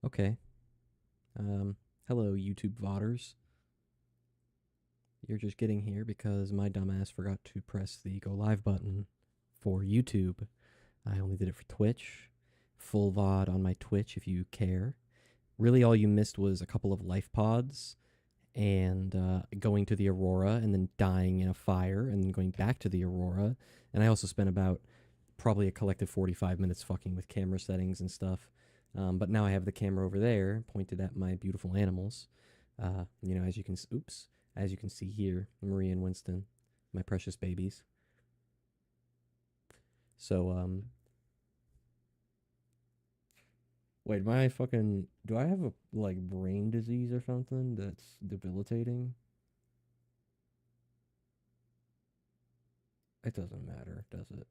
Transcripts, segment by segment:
Okay. Hello, YouTube VODers. You're just getting here because my dumbass forgot to press the go live button for YouTube. I only did it for Twitch. Full VOD on my Twitch if you care. Really, all you missed was a couple of life pods and going to the Aurora and then dying in a fire and then going back to the Aurora. And I also spent about probably a collective 45 minutes fucking with camera settings and stuff. But now I have the camera over there pointed at my beautiful animals. You know, as you can see here, Marie and Winston, my precious babies. So, wait, do I have a, like, brain disease or something that's debilitating? It doesn't matter, does it?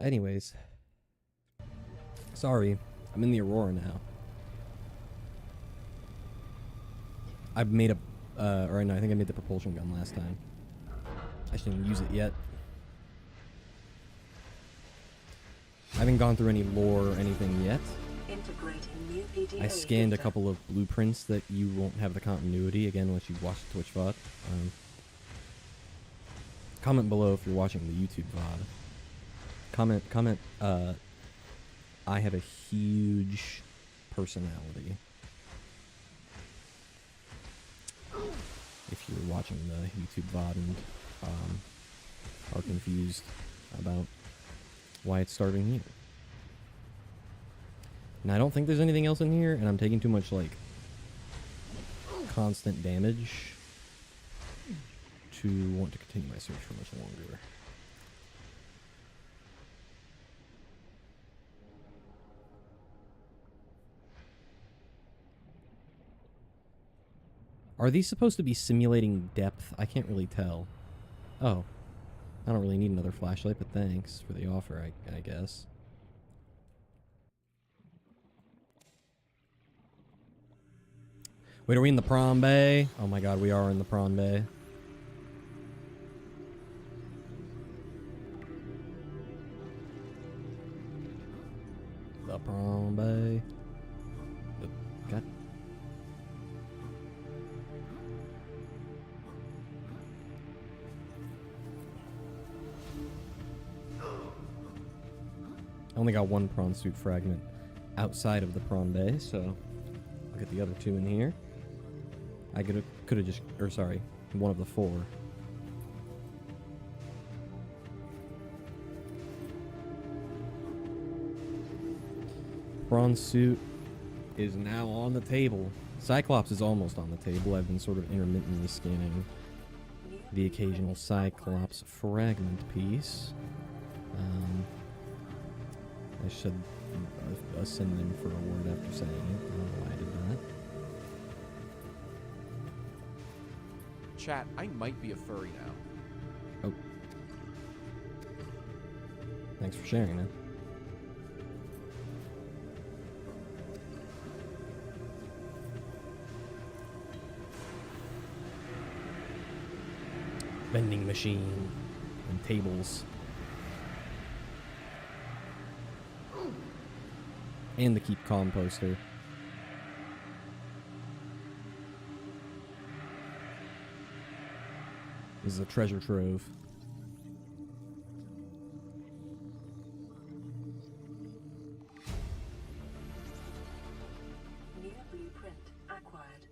Anyways. Sorry, I'm in the Aurora now. I've made a, or no, I think I made the propulsion gun last time. I just didn't use it yet. I haven't gone through any lore or anything yet. I scanned a couple of blueprints that you won't have the continuity, again, once you watch the Twitch VOD. Comment below if you're watching the YouTube VOD. Comment, I have a huge personality. If you're watching the YouTube VOD and are confused about why it's starting here. And I don't think there's anything else in here, and I'm taking too much, like, constant damage to want to continue my search for much longer. Are these supposed to be simulating depth? I can't really tell. Oh. I don't really need another flashlight, but thanks for the offer, I guess. Wait, are we in the prawn bay? Oh my god, we are in the prawn bay. The prawn bay. God. I only got one prawn suit fragment outside of the prawn bay, so I'll get the other two in here. I could have just, or sorry, one of the four. Prawn suit is now on the table. Cyclops is almost on the table. I've been sort of intermittently scanning the occasional Cyclops fragment piece. I should send them for a word after saying it. I don't know why I did that. Chat, I might be a furry now. Oh. Thanks for sharing, man. Vending machine and tables. And the Keep Calm poster. This is a treasure trove. New blueprint acquired.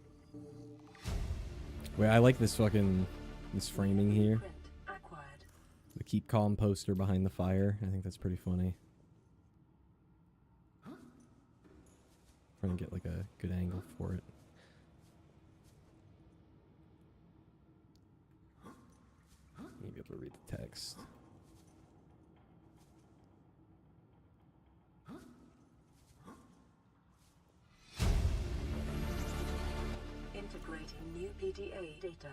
Wait, I like this framing here. Acquired. The Keep Calm poster behind the fire. I think that's pretty funny. Trying to get like a good angle for it. Maybe able to read the text. Integrating new PDA data.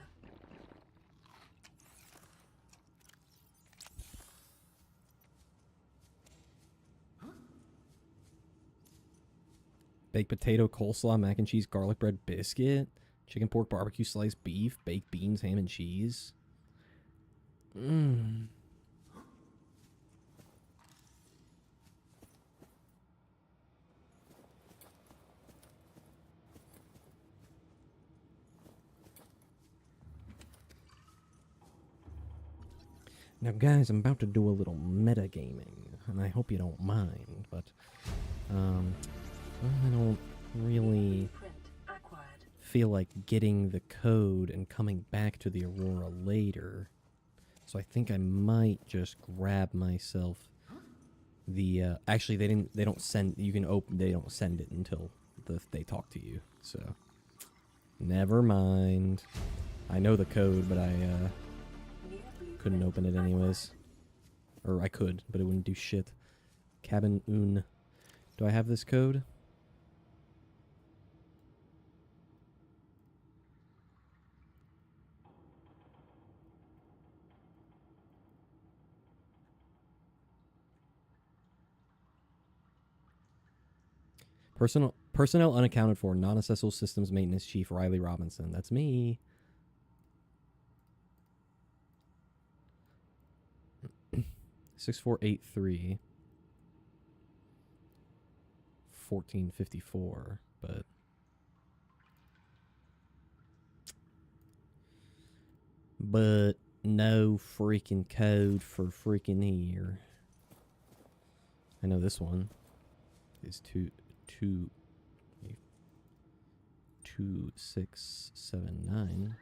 Baked potato, coleslaw, mac and cheese, garlic bread, biscuit, chicken, pork, barbecue, sliced beef, baked beans, ham and cheese. Mmm. Now, guys, I'm about to do a little metagaming, and I hope you don't mind, but, I don't really Blueprint acquired. feel like getting the code and coming back to the Aurora later. So I think I might just grab myself the, actually, they don't send, you can open, they don't send it until they talk to you, so. Never mind. I know the code, but I, New blueprint couldn't open it anyways. Or I could, but it wouldn't do shit. Cabin un. Do I have this code? Personnel unaccounted for. Non-essential systems maintenance chief Riley Robinson. That's me. (6483) 1454, but no freaking code for freaking here. I know this one is 2679.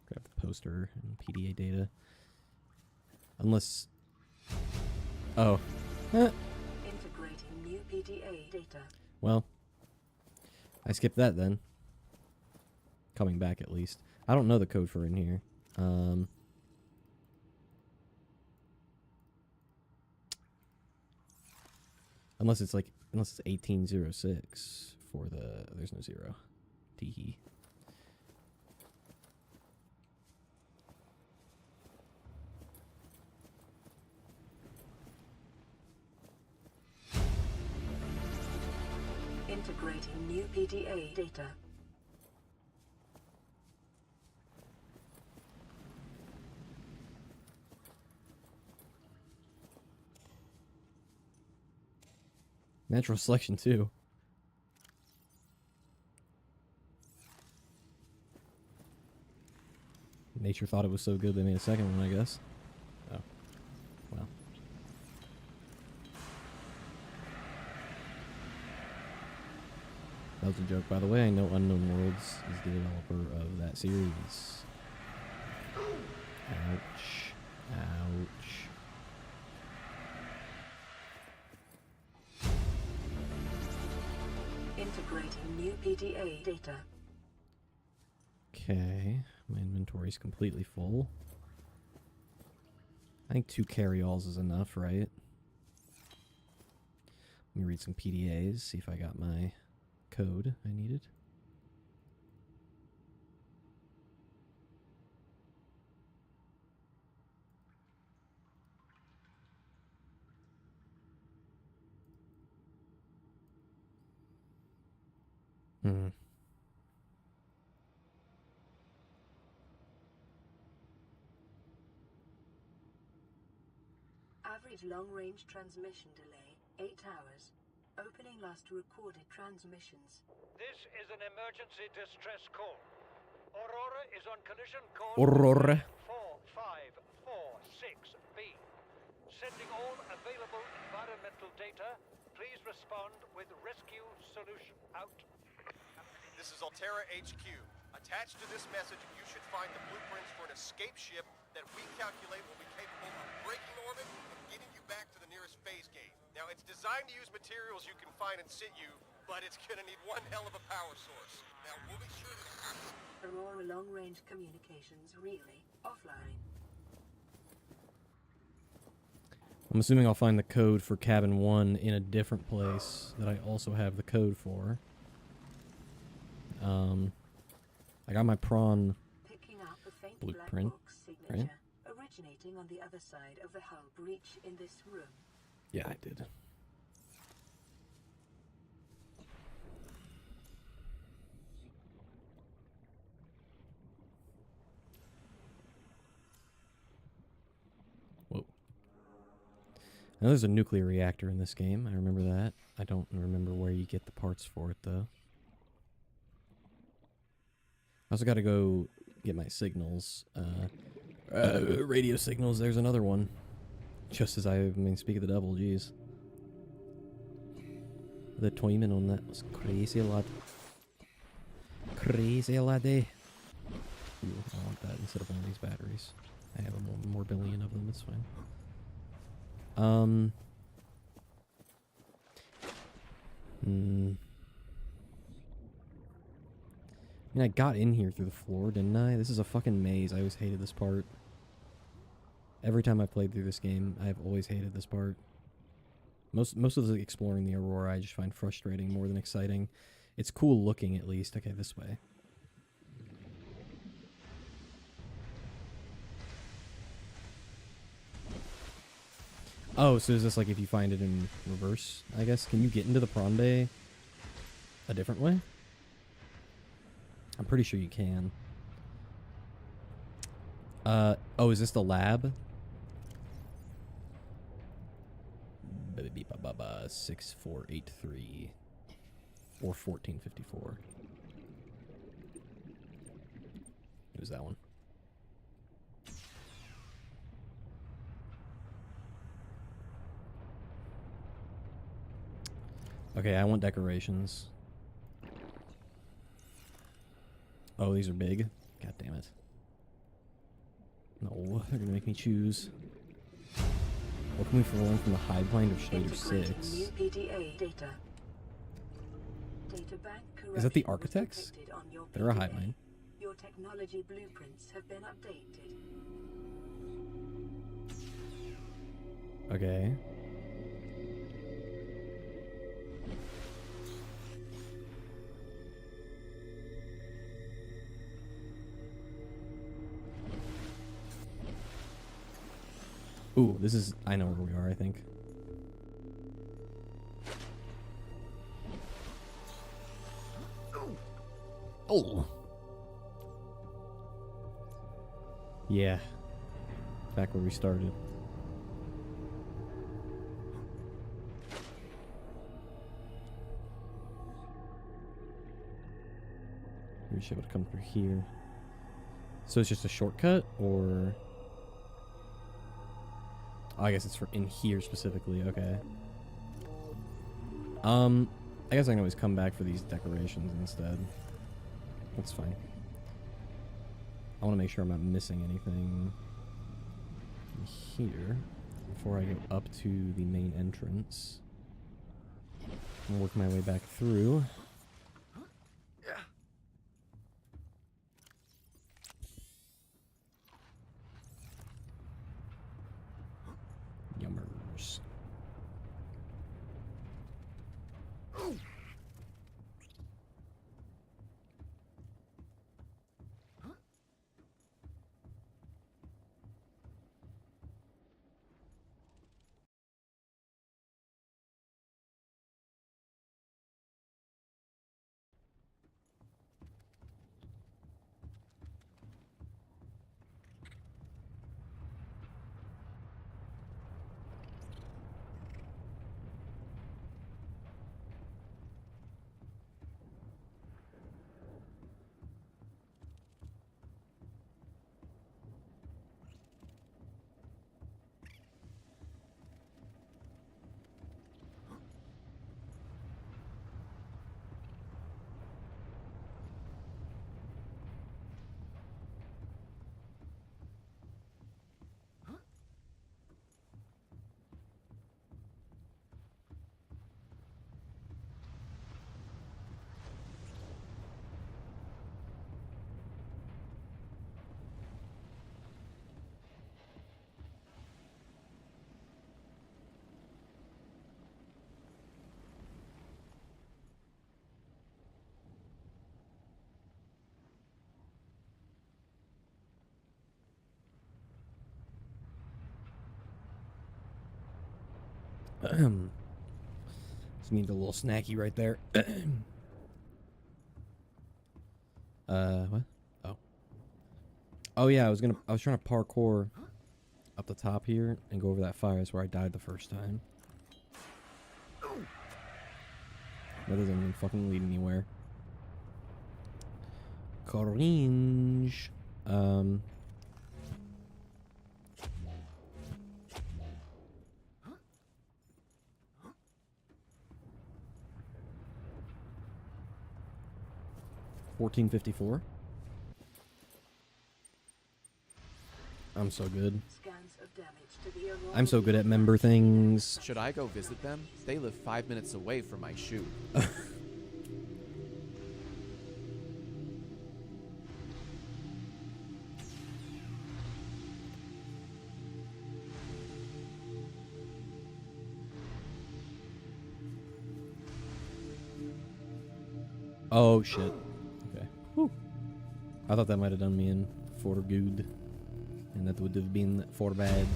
Grab the poster and PDA data. Unless... Oh. Integrating new PDA data. Well, I skipped that then. Coming back at least. I don't know the code for in here. Unless it's 1806 for the... There's no zero. Teehee. Integrating new PDA data. Natural selection too. Nature thought it was so good they made a second one, I guess. Oh. Well. That was a joke, by the way. I know Unknown Worlds is the developer of that series. Ouch. Ouch. Integrating new PDA data. Okay. My inventory's completely full. I think 2 carry-alls is enough, right? Let me read some PDAs, see if I got my code I needed. Average long-range transmission delay, 8 hours. Opening last recorded transmissions. This is an emergency distress call. Aurora is on collision course Aurora. 4546B. Sending all available environmental data. Please respond with rescue solution. Out. This is Altera HQ. Attached to this message, you should find the blueprints for an escape ship that we calculate will be capable of breaking orbit and getting you back to the nearest phase gate. Now, it's designed to use materials you can find in situ, but it's gonna need one hell of a power source. Now, we'll be sure to... Aurora long-range communications relay offline. I'm assuming I'll find the code for cabin 1 in a different place that I also have the code for. I got my prawn Picking up a faint blueprint, black box signature originating on the other side of the hull breach in this room. Yeah, I did. Whoa. Now there's a nuclear reactor in this game. I remember that. I don't remember where you get the parts for it, though. I also got to go get my signals. Radio signals, there's another one. Just as I speak of the devil, jeez. The timing on that was crazy, lad. Crazy, laddie. Ooh, I want that instead of one of these batteries. I have a more billion of them, it's fine. I mean, I got in here through the floor, didn't I? This is a fucking maze. I always hated this part. Every time I've played through this game, I've always hated this part. Most of the exploring the Aurora I just find frustrating more than exciting. It's cool looking, at least. Okay, this way. Oh, so is this like if you find it in reverse, I guess? Can you get into the prawn bay a different way? I'm pretty sure you can. Oh, is this the lab? 6483 or 1454. It was that one. Okay, I want decorations. Oh, these are big. God damn it. No, they're gonna make me choose. What can we learn from the hive mind of Schrader 6? New PDA data. Data bank Is that the corruption was architects? detected on your They're a PDA. hive mind. Your technology blueprints have been updated. Okay. Ooh, this is... I know where we are, I think. Oh! Yeah. Back where we started. We should be able to come through here. So it's just a shortcut, or... Oh, I guess it's for in here specifically, okay. I guess I can always come back for these decorations instead. That's fine. I want to make sure I'm not missing anything here before I go up to the main entrance. And work my way back through. Yummers. Just need a little snacky right there. What? Oh. Oh yeah, I was trying to parkour up the top here and go over that fire. That's where I died the first time. That doesn't even fucking lead anywhere. Cringe. $14.54. I'm so good. Scans of damage to the Aurora I'm so good at Beach. member things. Should I go visit them? They live 5 minutes away from my shoot. Oh shit. Okay. Whew. I thought that might have done me in for good. And that would have been for bad.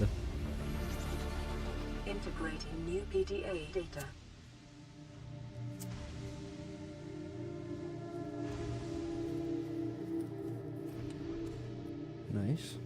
Integrating new PDA data. Nice.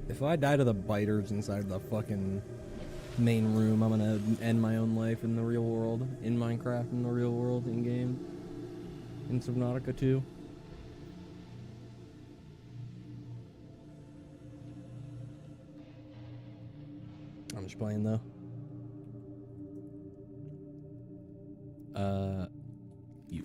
If I die to the biters inside the fucking main room, I'm gonna end my own life in the real world. In Minecraft, in the real world, in game. In Subnautica 2. I'm just playing though. You.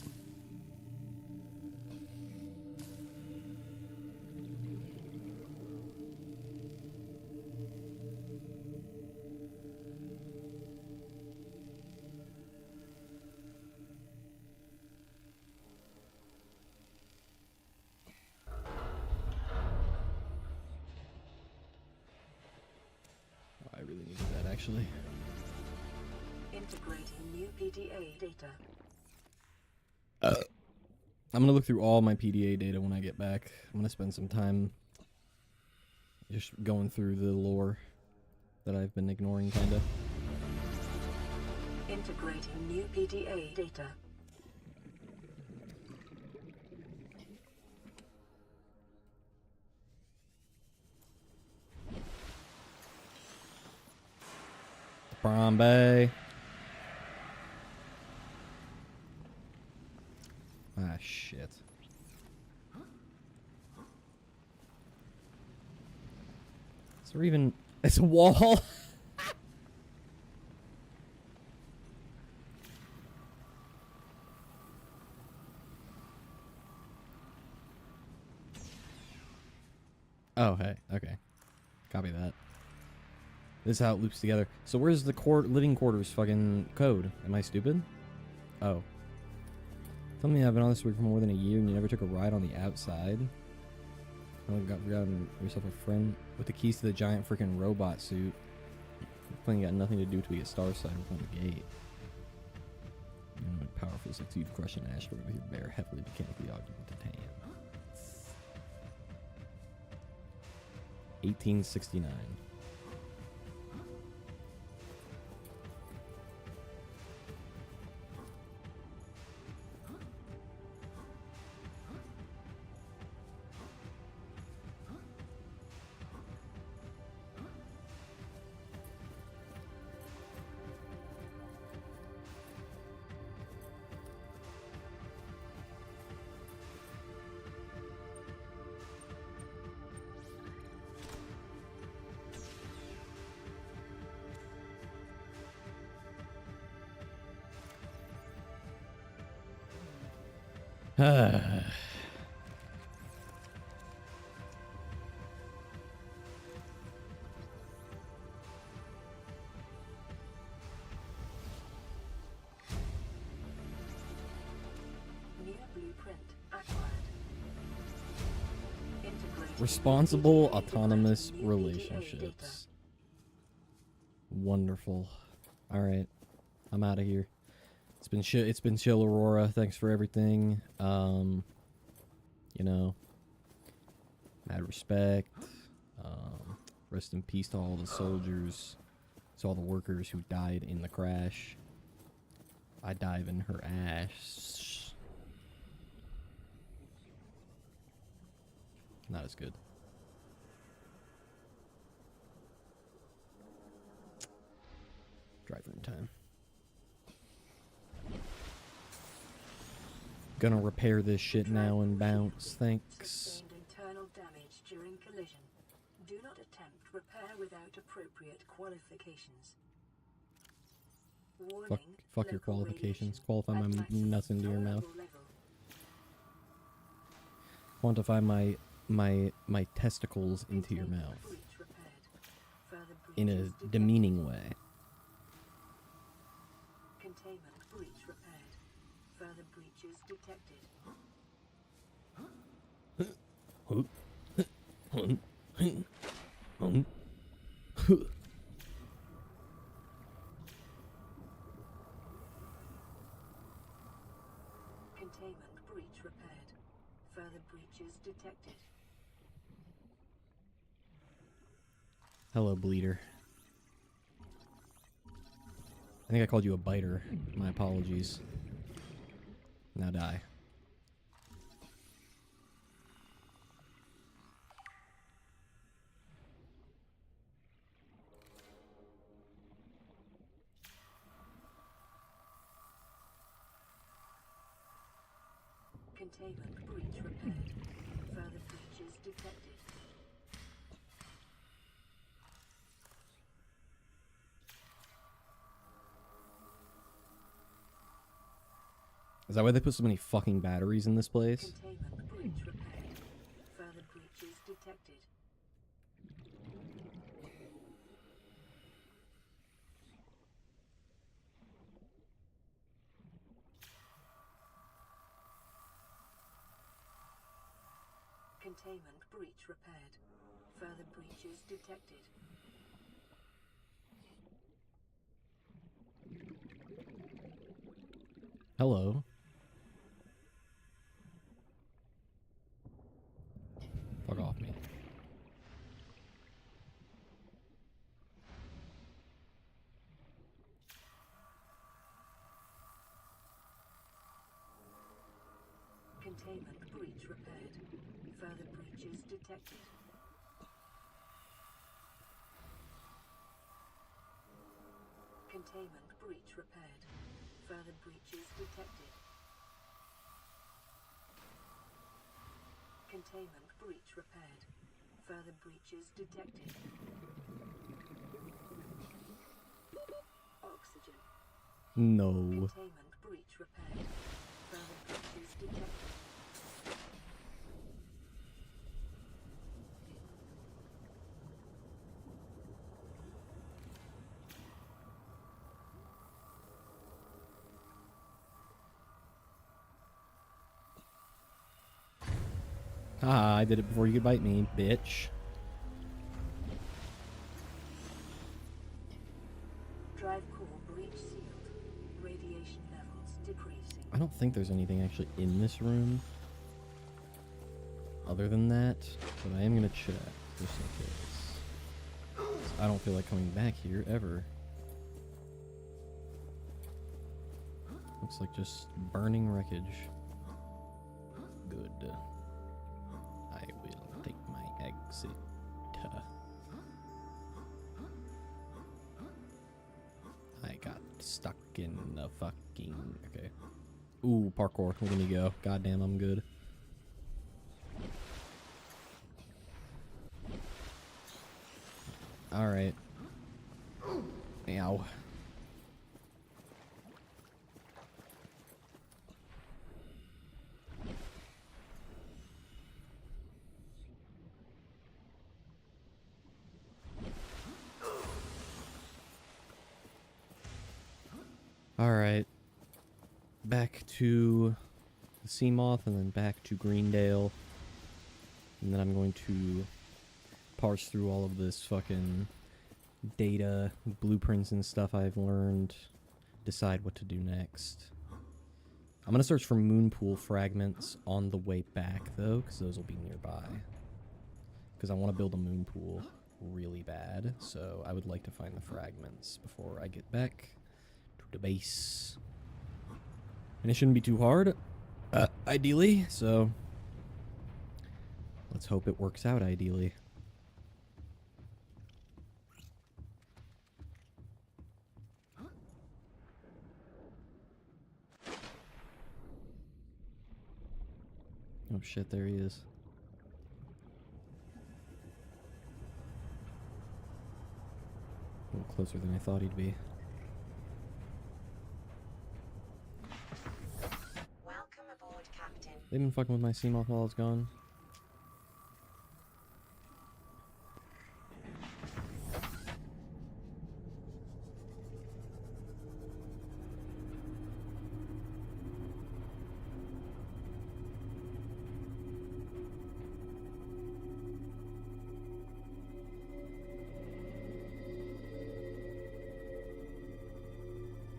I really needed that actually. Integrating new PDA data. I'm gonna look through all my PDA data when I get back. I'm gonna spend some time just going through the lore that I've been ignoring, kinda. Integrating new PDA data. Prom Bay. Ah, shit. Is there even... It's a wall? Oh, hey. Okay. Copy that. This is how it loops together. So where's the living quarters fucking code? Am I stupid? Oh. Tell me I've been on this week for more than a year and you never took a ride on the outside. Oh, forgotten yourself a friend with the keys to the giant freaking robot suit. Playing got nothing to do till we get star side from the gate. You know what powerful is like to crush an asteroid with your bare, heavily mechanically augmented hand. 1869. New blueprint acquired. Integrating Responsible PDA autonomous data. New PDA relationships. Wonderful. All right, I'm out of here. It's been chill, Aurora. Thanks for everything. You know, mad respect. Rest in peace to all the soldiers, to all the workers who died in the crash. I dive in her ass. Not as good. Drive room time. Gonna repair this shit now and bounce, thanks. Sustained internal damage during collision. Do not attempt repair without appropriate qualifications. Warning, Fuck your local qualifications. radiation Qualify my at maximum nuts into your mouth. tolerable level. Quantify my testicles into your Containment mouth. breach repaired. Further In breaches a detected. demeaning way. Containment breach repaired. Further breaches detected. Containment breach repaired. Further breaches detected. Hello, bleeder. I think I called you a biter. My apologies. Now die. Containment breach repaired. Further breaches detected. Is that why they put so many fucking batteries in this place? Containment breach repaired. Further breaches detected. Containment breach repaired. Further breaches detected. Hello. Fuck off me. Containment breach repaired. Further breaches detected. Containment breach repaired. Further breaches detected. Containment breach repaired. Further breaches detected. Oxygen. No. Containment breach repaired. Further breaches detected. Ah, I did it before you could bite me, bitch. Drive core breach sealed. Radiation levels decreasing. I don't think there's anything actually in this room other than that, but I am gonna check just in case. I don't feel like coming back here ever. Looks like just burning wreckage. Good. I will take my exit. I got stuck in the fucking... Okay. Ooh, parkour. Look at me go. Goddamn, I'm good. Alright. Ow. Alright. Back to the Seamoth and then back to Greendale. And then I'm going to parse through all of this fucking data, blueprints and stuff I've learned. Decide what to do next. I'm going to search for moonpool fragments on the way back though, because those will be nearby. Because I want to build a moonpool. really bad, so I would like to find the fragments before I get back to the base. And it shouldn't be too hard, ideally, so let's hope it works out ideally. Oh shit, there he is. A little closer than I thought he'd be. Welcome aboard, Captain. They've been fucking with my sea moth while I was gone.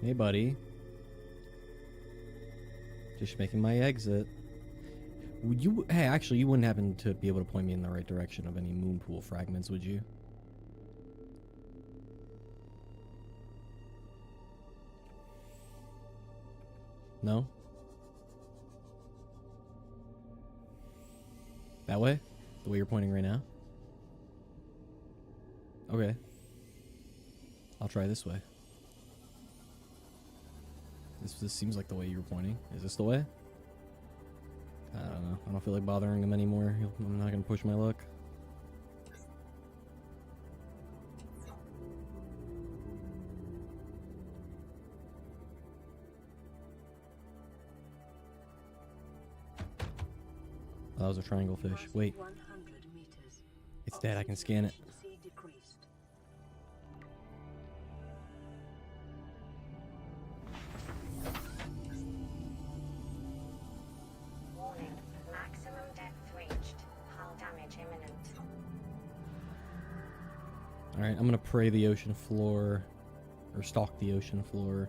Hey, buddy. Just making my exit. Would you... Hey, actually, you wouldn't happen to be able to point me in the right direction of any moon pool fragments, would you? No? That way? The way you're pointing right now? Okay. I'll try this way. This seems like the way you're pointing. Is this the way? I don't know. I don't feel like bothering him anymore. I'm not gonna push my luck. Oh, that was a triangle fish. Wait. 100 meters. It's dead. I can scan it. Efficiency decreased. Warning, maximum depth reached. Hull damage imminent. Alright, I'm gonna pray the ocean floor, or stalk the ocean floor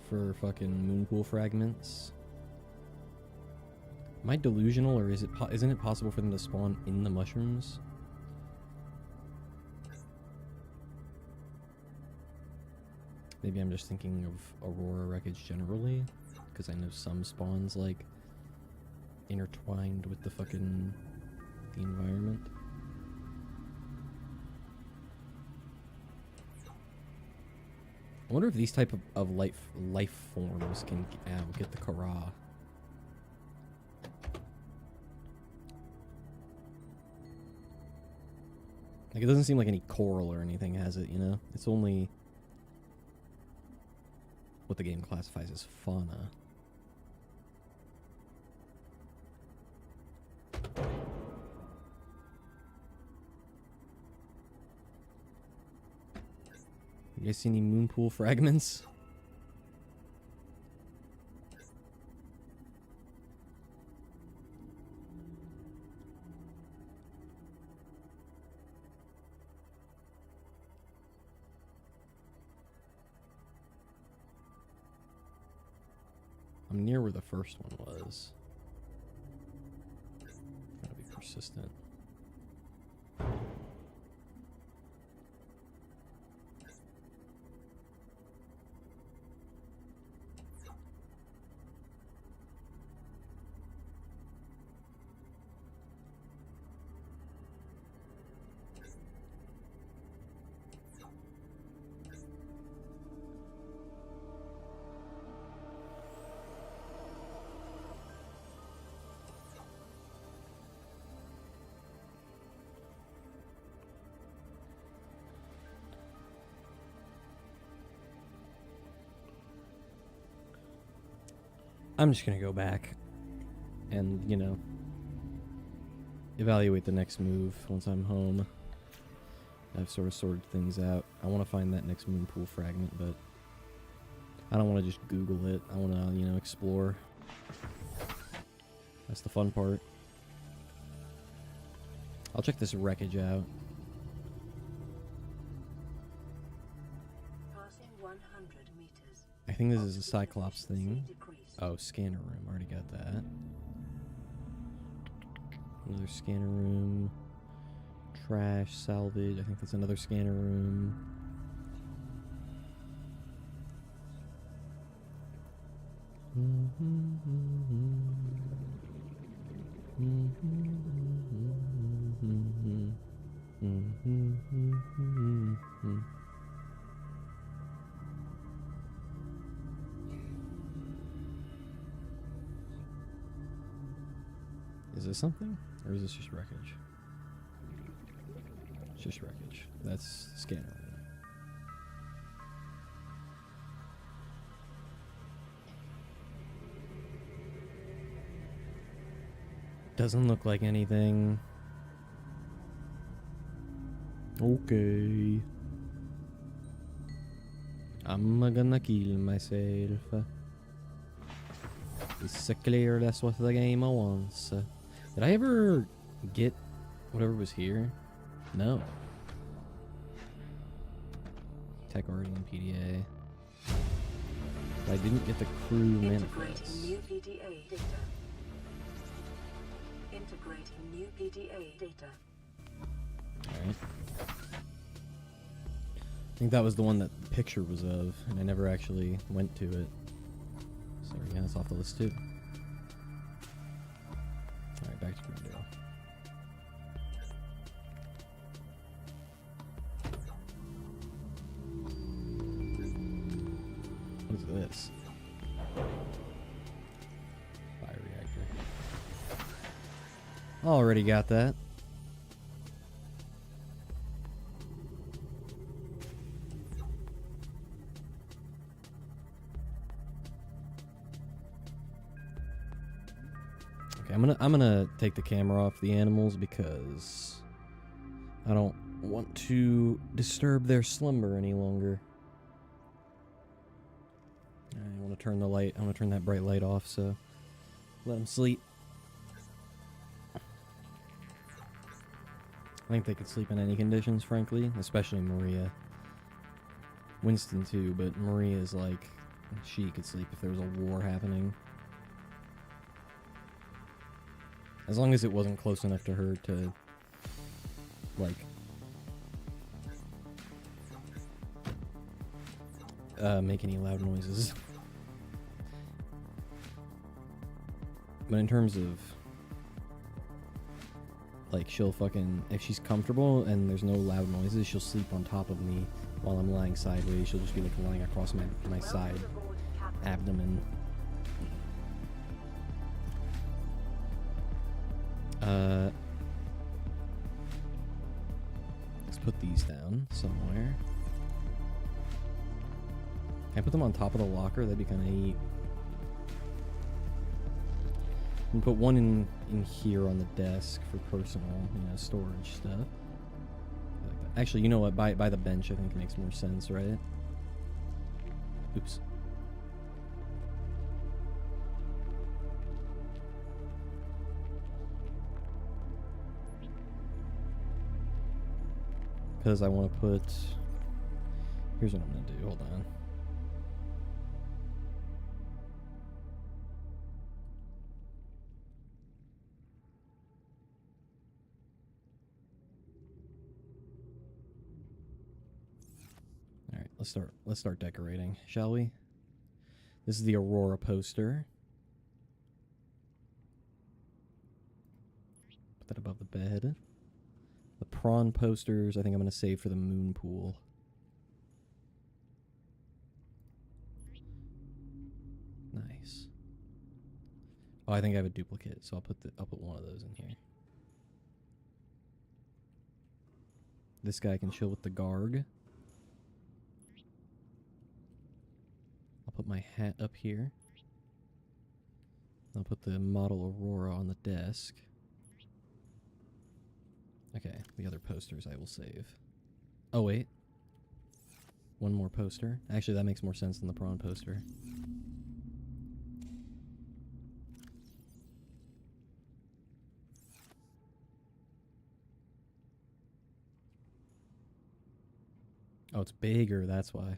for fucking moon pool fragments. Am I delusional, or isn't it possible for them to spawn in the mushrooms? Maybe I'm just thinking of Aurora wreckage generally, because I know some spawns like intertwined with the fucking the environment. I wonder if these type of life forms can get the Kara. Like, it doesn't seem like any coral or anything has it, you know? It's only what the game classifies as fauna. You guys see any moon pool fragments? I'm near where the first one was. Trying to be persistent. I'm just gonna go back and, you know, evaluate the next move once I'm home. I've sort of sorted things out. I want to find that next moon pool fragment, but I don't want to just Google it. I want to, you know, explore. That's the fun part. I'll check this wreckage out. Passing 100 meters. I think this is a Cyclops thing. Decreased. Oh, scanner room. Already got that. Another scanner room. Trash, salvage. I think that's another scanner room. Is this something? Or is this just wreckage? It's just wreckage. That's scanner room. Doesn't look like anything. Okay. I'm gonna kill myself. It's clear that's what the game wants. Did I ever get whatever was here? No. Tech Guardian PDA. But I didn't get the crew Integrating manifest. new PDA data. Integrating new PDA data. Alright. I think that was the one that the picture was of, and I never actually went to it. So yeah, it's off the list too. Alright, back to Greendale. What is this? Bioreactor. Already got that. Okay, I'm gonna take the camera off the animals because I don't want to disturb their slumber any longer. I want to turn the light. I want to turn that bright light off, so let them sleep. I think they could sleep in any conditions, frankly, especially Maria. Winston too, but Maria is like, she could sleep if there was a war happening. As long as it wasn't close enough to her to, like, make any loud noises. But in terms of, like, she'll fucking, if she's comfortable and there's no loud noises, she'll sleep on top of me while I'm lying sideways. She'll just be, like, lying across my side abdomen. Let's put these down somewhere. Can I put them on top of the locker? That'd be kind of neat. And put one in here on the desk for personal, storage stuff. Like that. Actually, you know what? By the bench, I think it makes more sense, right? Oops. Because I want to put... Here's what I'm going to do. Hold on. Alright, let's start decorating, shall we? This is the Aurora poster. Put that above the bed. The prawn posters, I think I'm going to save for the moon pool. Nice. Oh, I think I have a duplicate, so I'll put one of those in here. This guy can chill with the Garg. I'll put my hat up here. I'll put the model Aurora on the desk. Okay, the other posters I will save. Oh, wait. One more poster. Actually, that makes more sense than the prawn poster. Oh, it's bigger, that's why.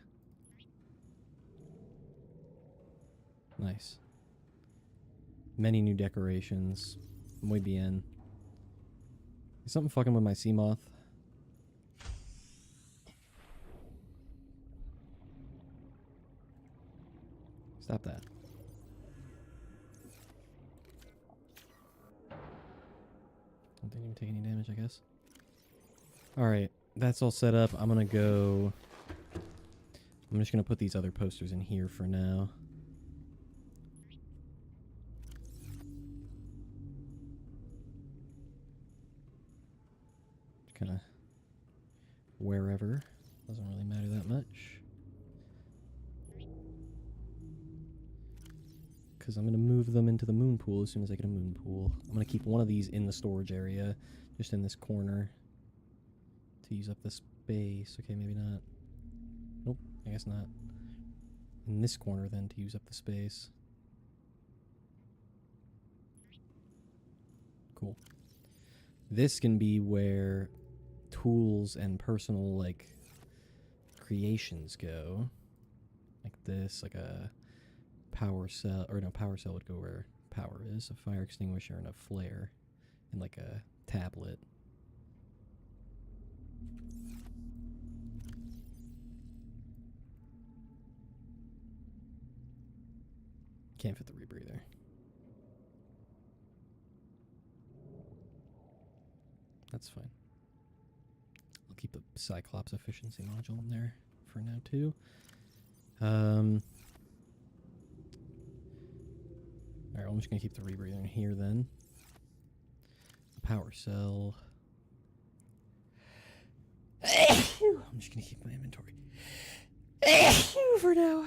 Nice. Many new decorations. Muy bien. Is something fucking with my sea moth? Stop that. Didn't even take any damage, I guess. Alright, that's all set up. I'm gonna go... I'm just gonna put these other posters in here for now. Kind of wherever. Doesn't really matter that much. Because I'm going to move them into the moon pool as soon as I get a moon pool. I'm going to keep one of these in the storage area, just in this corner, to use up the space. Okay, maybe not. Nope, I guess not. In this corner, then, to use up the space. Cool. This can be where tools and personal, like, creations go. Like this, like a power cell, or no, power cell would go where power is, a fire extinguisher and a flare, and like a tablet. Can't fit the rebreather. That's fine. I'll keep the Cyclops efficiency module in there for now too. Alright, I'm just going to keep the rebreather in here then. A power cell. I'm just going to keep my inventory for now.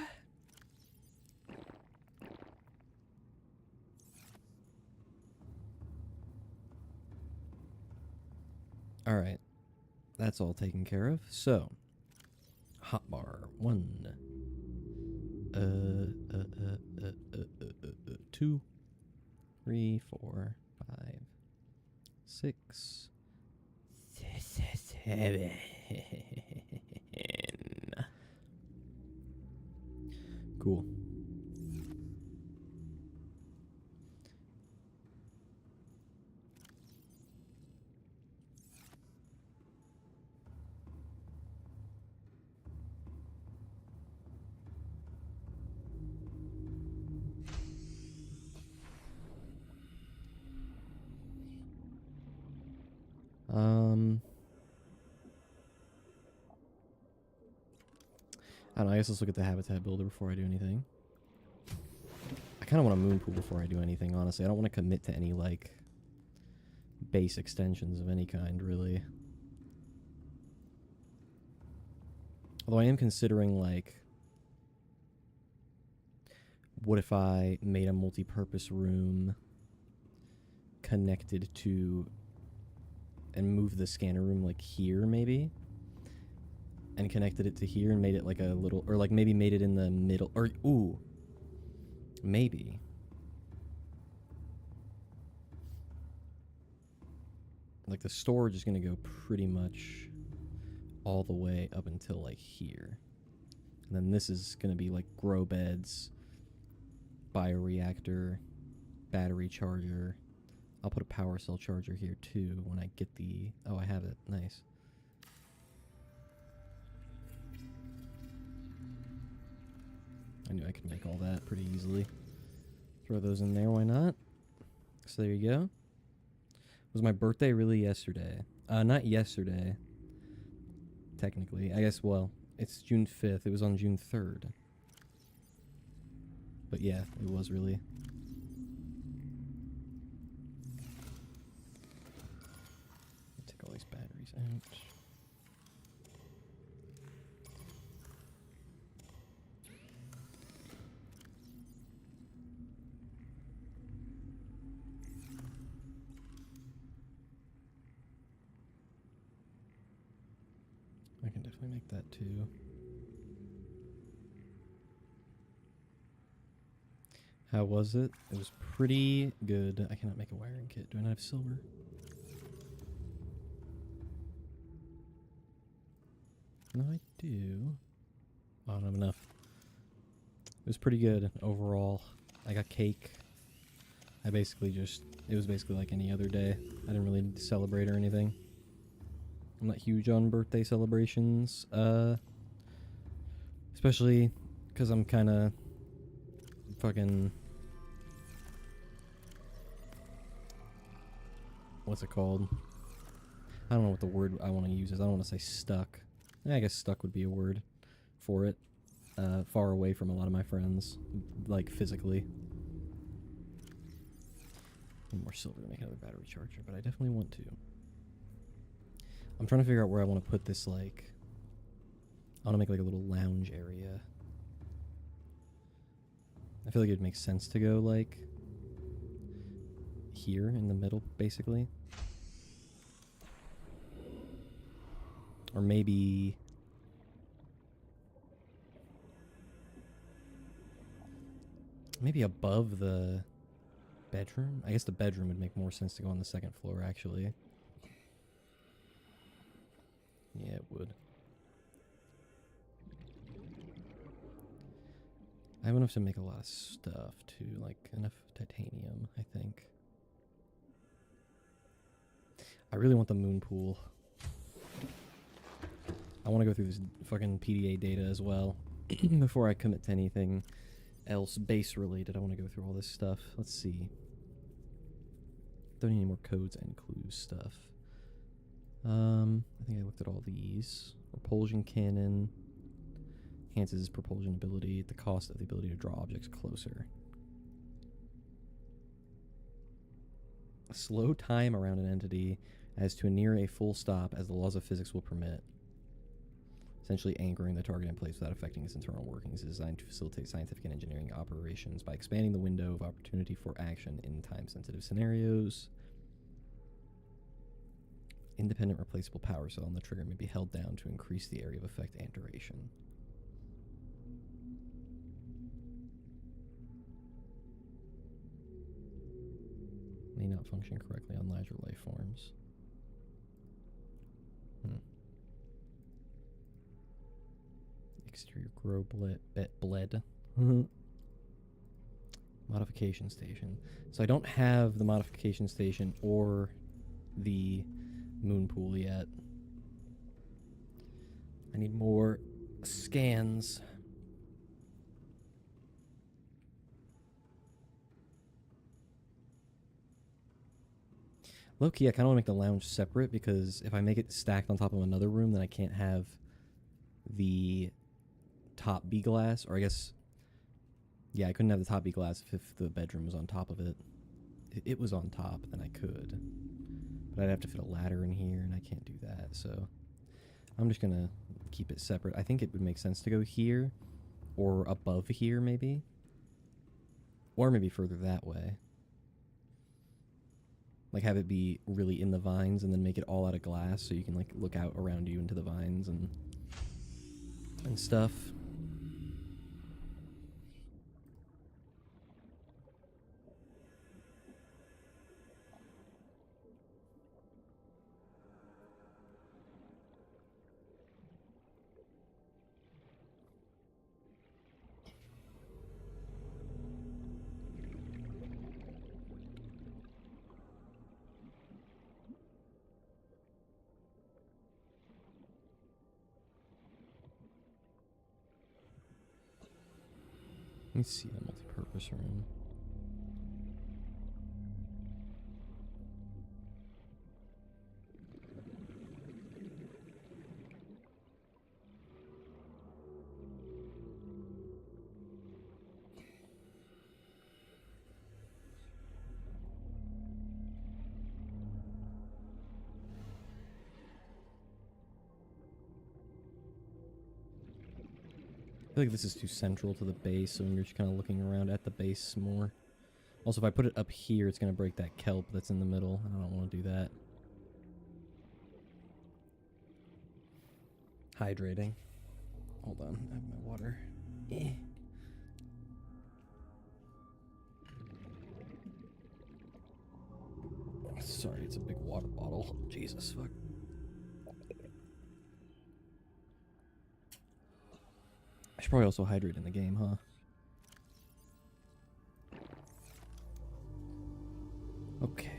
Alright, that's all taken care of. So, hotbar 1. 2, 3, 4, 5, 6, 7. Cool. I don't know, I guess let's look at the habitat builder before I do anything. I kind of want a moon pool before I do anything, honestly. I don't want to commit to any, like, base extensions of any kind, really. Although I am considering, like, what if I made a multi-purpose room connected to, and move the scanner room, like, here, maybe? And connected it to here and made it like a little, or like maybe made it in the middle, or, ooh, maybe. Like the storage is going to go pretty much all the way up until like here. And then this is going to be like grow beds, bioreactor, battery charger. I'll put a power cell charger here too when I get the, oh, I have it, nice. I knew I could make all that pretty easily. Throw those in there, why not? So there you go. Was my birthday really yesterday? Not yesterday. Technically. I guess, well, it's June 5th. It was on June 3rd. But yeah, it was really. Take all these batteries out. I can definitely make that too. How was it? It was pretty good. I cannot make a wiring kit. Do I not have silver? No, I do. Oh, I don't have enough. It was pretty good overall. I got cake. I basically just, it was basically like any other day. I didn't really celebrate or anything. I'm not huge on birthday celebrations, especially because I'm kind of fucking... What's it called? I don't know what the word I want to use is. I don't want to say stuck. I guess stuck would be a word for it. Far away from a lot of my friends, like physically. Need more silver to make another battery charger, but I definitely want to. I'm trying to figure out where I want to put this, like... I want to make like a little lounge area. I feel like it makes sense to go like here in the middle, basically. Or maybe above the bedroom. I guess the bedroom would make more sense to go on the second floor, actually. Yeah, it would. I have enough to make a lot of stuff, too. Like, enough titanium, I think. I really want the moon pool. I want to go through this fucking PDA data as well. Before I commit to anything else base-related, I want to go through all this stuff. Let's see. Don't need any more codes and clues stuff. I think I looked at all these. Propulsion cannon. Enhances propulsion ability at the cost of the ability to draw objects closer. Slow time around an entity as to near a full stop as the laws of physics will permit. Essentially anchoring the target in place without affecting its internal workings is designed to facilitate scientific and engineering operations by expanding the window of opportunity for action in time-sensitive scenarios. Independent replaceable power cell on the trigger may be held down to increase the area of effect and duration. May not function correctly on larger life forms. Exterior grow bled. Modification station. So I don't have the modification station or the moon pool yet. I need more scans. Low-key, I kind of want to make the lounge separate because if I make it stacked on top of another room, then I can't have the top B glass, or I guess, yeah, I couldn't have the top B glass if the bedroom was on top of it. If it was on top, then I could. But I'd have to fit a ladder in here, and I can't do that, so I'm just going to keep it separate. I think it would make sense to go here, or above here, maybe. Or maybe further that way. Like, have it be really in the vines, and then make it all out of glass, so you can, like, look out around you into the vines and stuff. Let me see the multi-purpose room. I feel like this is too central to the base, so you're just kind of looking around at the base more. Also, if I put it up here, it's going to break that kelp that's in the middle, and I don't want to do that. Hydrating. Hold on, I have my water. Sorry, it's a big water bottle. Jesus, fuck. I should probably also hydrate in the game, huh? Okay.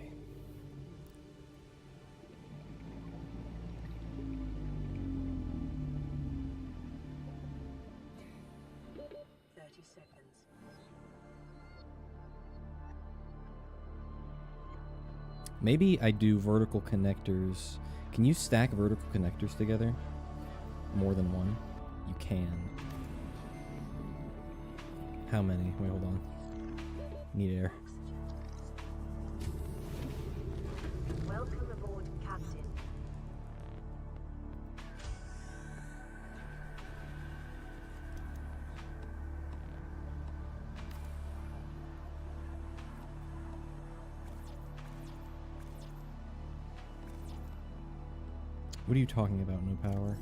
Maybe I do vertical connectors. Can you stack vertical connectors together? More than one? You can. How many? Wait, hold on. Need air. Welcome aboard, Captain. What are you talking about, no power?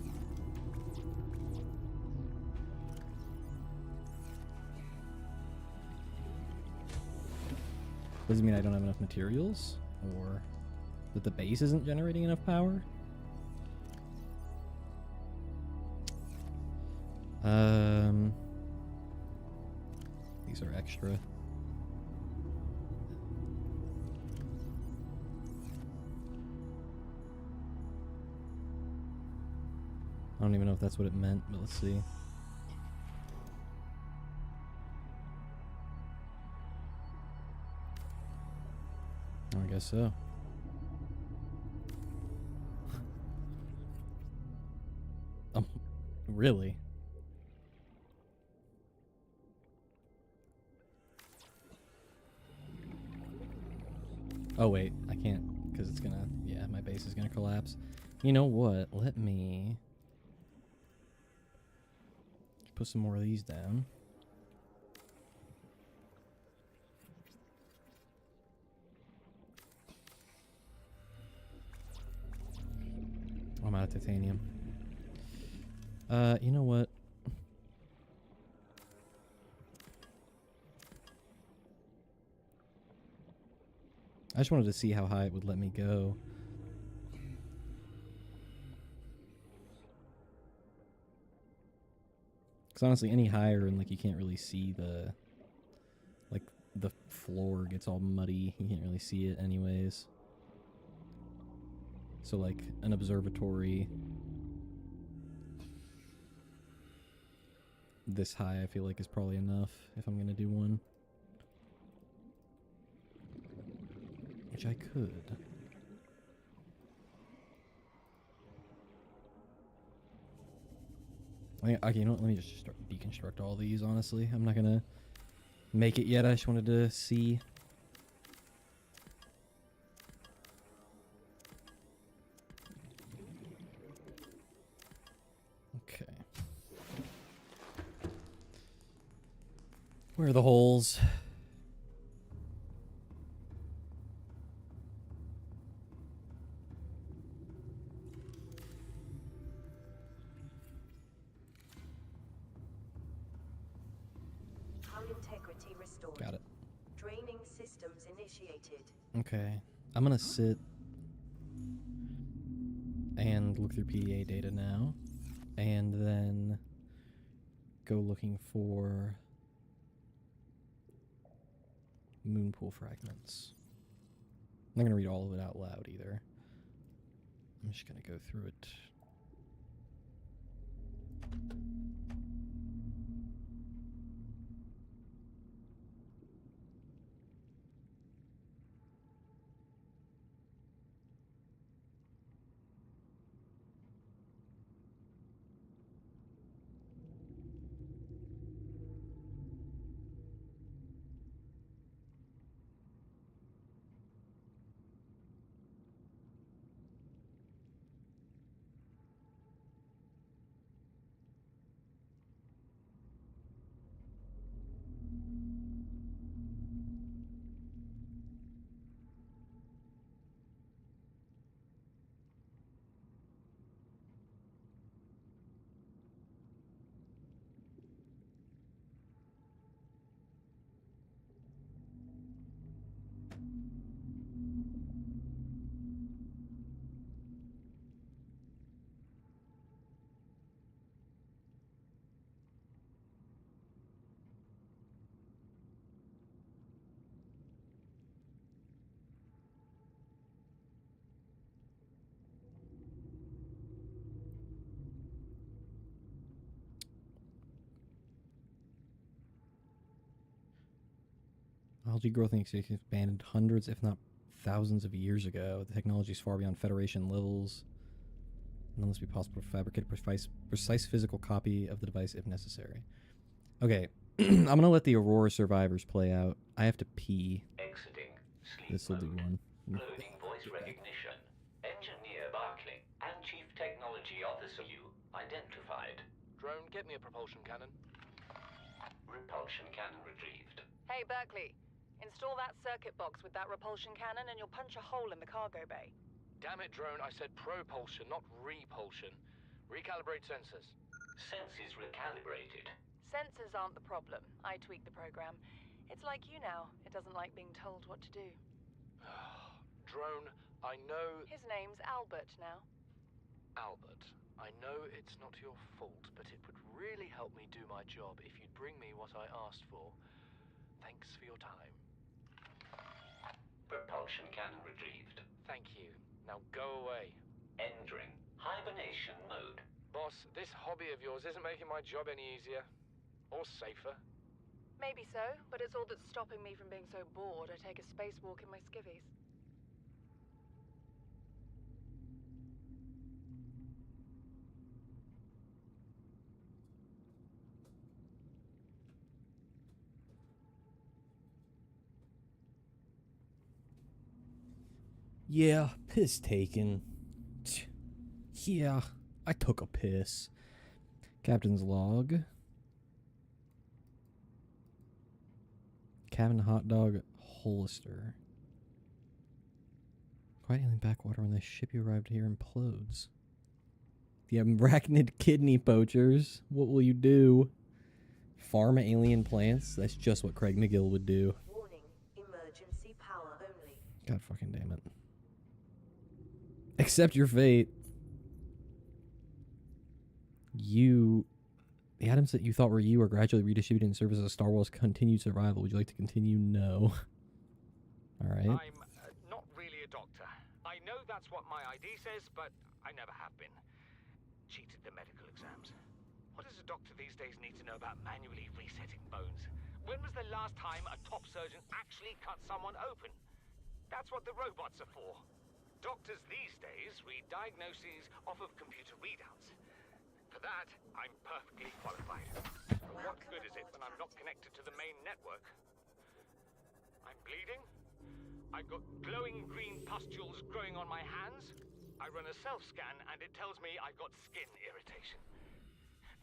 Does it mean I don't have enough materials? Or that the base isn't generating enough power? These are extra. I don't even know if that's what it meant, but let's see. I guess so. Really? Oh wait, I can't, because it's gonna, yeah, my base is gonna collapse. You know what, let me put some more of these down. I'm out of titanium. You know what? I just wanted to see how high it would let me go. Because honestly, any higher and like you can't really see the, like the floor gets all muddy. You can't really see it anyways. So like an observatory this high I feel like is probably enough if I'm gonna do one. Which I could. Okay, you know what? Let me just start deconstruct all these, honestly. I'm not gonna make it yet. I just wanted to see. Okay. Where are the holes? Hull integrity restored. Got it. Draining systems initiated. Okay. I'm gonna sit and look through PDA data now, and then go looking for moon pool fragments. I'm not gonna read all of it out loud either. I'm just gonna go through it. Algae growth and expanded hundreds, if not thousands of years ago. The technology is far beyond Federation levels. None must be possible to fabricate a precise physical copy of the device if necessary. Okay, I'm gonna let the Aurora survivors play out. I have to pee. Exiting sleep This will do mode. one. Loading voice recognition. Engineer Barclay and Chief Technology Officer you identified. Drone, get me a propulsion cannon. Repulsion cannon retrieved. Hey, Berkeley. Install that circuit box with that repulsion cannon and you'll punch a hole in the cargo bay. Damn it, Drone, I said propulsion, not repulsion. Recalibrate sensors. Senses recalibrated. Sensors aren't the problem. I tweaked the program. It's like you now. It doesn't like being told what to do. Drone, I know... His name's Albert now. Albert, I know it's not your fault, but it would really help me do my job if you'd bring me what I asked for. Thanks for your time. Propulsion cannon retrieved. Thank you. Now go away. Entering hibernation mode. Boss, this hobby of yours isn't making my job any easier. Or safer. Maybe so, but it's all that's stopping me from being so bored I take a spacewalk in my skivvies. Yeah, piss taken. Yeah, I took a piss. Captain's log. Cabin hot dog holster. Quiet alien backwater when the ship you arrived here implodes. The arachnid kidney poachers. What will you do? Farm alien plants? That's just what Craig McGill would do. Warning, emergency power only. God fucking damn it. Accept your fate. The atoms that you thought were you are gradually redistributed in service of Star Wars' continued survival. Would you like to continue? No. Alright. I'm not really a doctor. I know that's what my ID says, but I never have been. Cheated the medical exams. What does a doctor these days need to know about manually resetting bones? When was the last time a top surgeon actually cut someone open? That's what the robots are for. Doctors these days read diagnoses off of computer readouts. For that, I'm perfectly qualified. But what good is it when I'm not connected to the main network? I'm bleeding. I've got glowing green pustules growing on my hands. I run a self-scan and it tells me I've got skin irritation.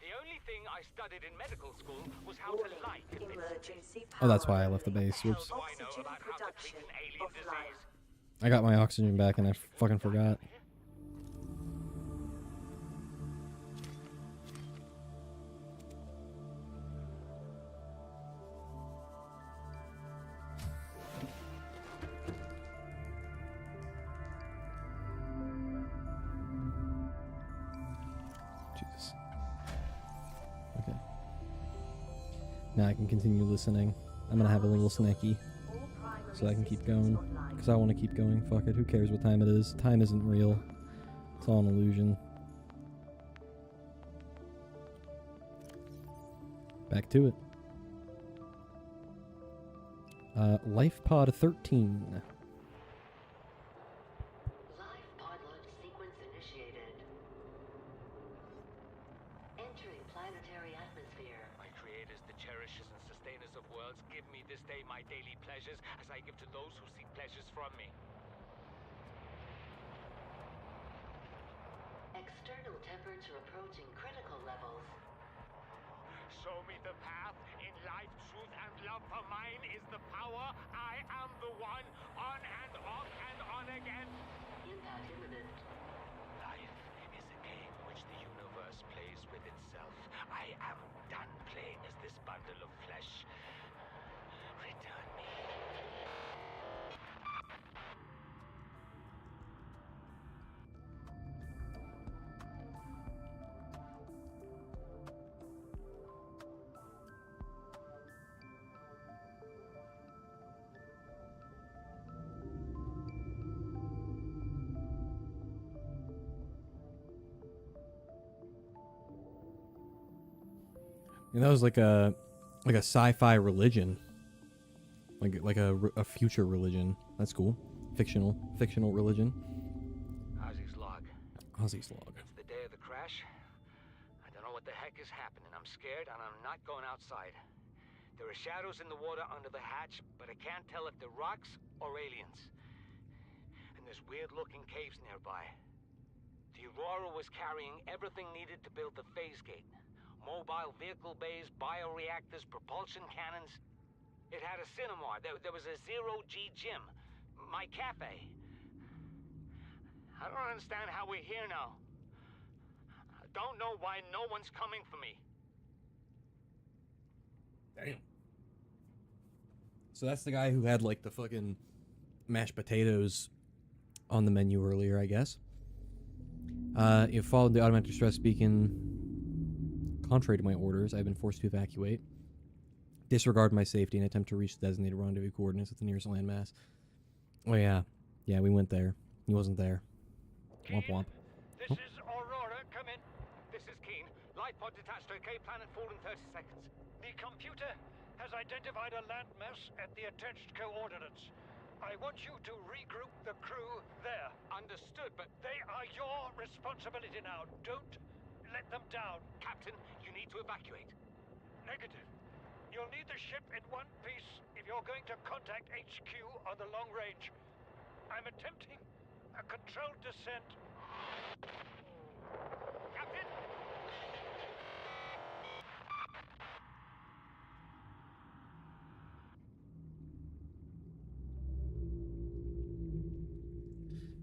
The only thing I studied in medical school was how to like a bit. Emergency Oh, that's power why I left the only. base. Whoops. How do I know Oxygen about how to treat production an alien offline. disease? I got my oxygen back and I fucking forgot. Jesus. Okay. Now I can continue listening. I'm gonna have a little snacky All primary so I can keep systems going. online. Because I want to keep going. Fuck it. Who cares what time it is? Time isn't real. It's all an illusion. Back to it. Life Pod 13. Live pod launch sequence initiated. Entering planetary atmosphere. My creators, the cherishers and sustainers of worlds, give me this day my daily pleasures as I give to those who seek pleasures from me. External temperature approaching critical levels. Show me the path. In life, truth, and love for mine is the power. I am the one. On and off and on again. Impact imminent. Life is a game which the universe plays with itself. I am done playing as this bundle of flesh. Return me. And that was like a sci-fi religion, like a future religion. That's cool. fictional religion. Ozzy's log. Ozzy's log. It's the day of the crash. I don't know what the heck is happening. I'm scared and I'm not going outside. There are shadows in the water under the hatch, but I can't tell if they're rocks or aliens. And there's weird-looking caves nearby. The Aurora was carrying everything needed to build the phase gate. Mobile vehicle bays, bioreactors, propulsion cannons. It had a cinema. There was a zero-G gym. My cafe. I don't understand how we're here now. I don't know why no one's coming for me. Damn. So that's the guy who had like the fucking mashed potatoes on the menu earlier, I guess. You followed the automatic distress beacon. Contrary to my orders, I've been forced to evacuate. Disregard my safety and attempt to reach the designated rendezvous coordinates at the nearest landmass. Oh yeah. Yeah, we went there. He wasn't there. Womp womp. This is Aurora. Come in. This is Keen. Light pod detached to a K planet fall in 30 seconds. The computer has identified a landmass at the attached coordinates. I want you to regroup the crew there. Understood, but They are your responsibility now. Don't let them down. Captain, you need to evacuate. Negative. You'll need the ship in one piece if you're going to contact HQ on the long range. I'm attempting a controlled descent. Captain!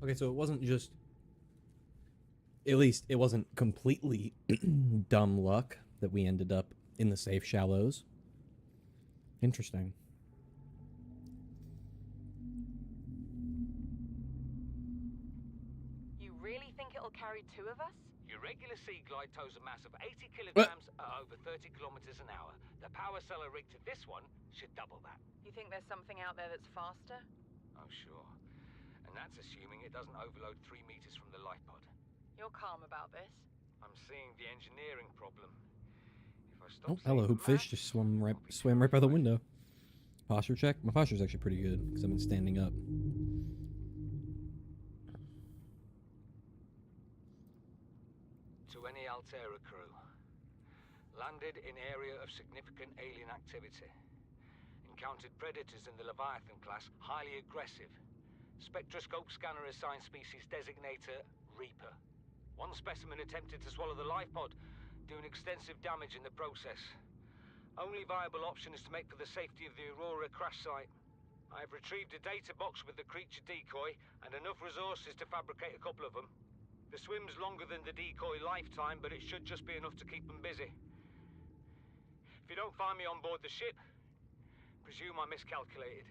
Okay, so it wasn't just... At least it wasn't completely dumb luck that we ended up in the safe shallows. Interesting. You really think it'll carry two of us? Your regular sea glide tows a mass of 80 kilograms at over 30 kilometers an hour. The power cellar rig to this one should double that. You think there's something out there that's faster? Oh, sure. And that's assuming it doesn't overload 3 meters from the light pod. You're calm about this. I'm seeing the engineering problem. If I stop Oh, hello, seeing the hoopfish. map, Just swam right I'll be by the fine. window. Posture check. My posture's actually pretty good because I've been standing up. To any Altera crew. Landed in area of significant alien activity. Encountered predators in the Leviathan class, highly aggressive. Spectroscope scanner assigned species designator Reaper. One specimen attempted to swallow the life pod, doing extensive damage in the process. Only viable option is to make for the safety of the Aurora crash site. I have retrieved a data box with the creature decoy and enough resources to fabricate a couple of them. The swim's longer than the decoy lifetime, but it should just be enough to keep them busy. If you don't find me on board the ship, presume I miscalculated.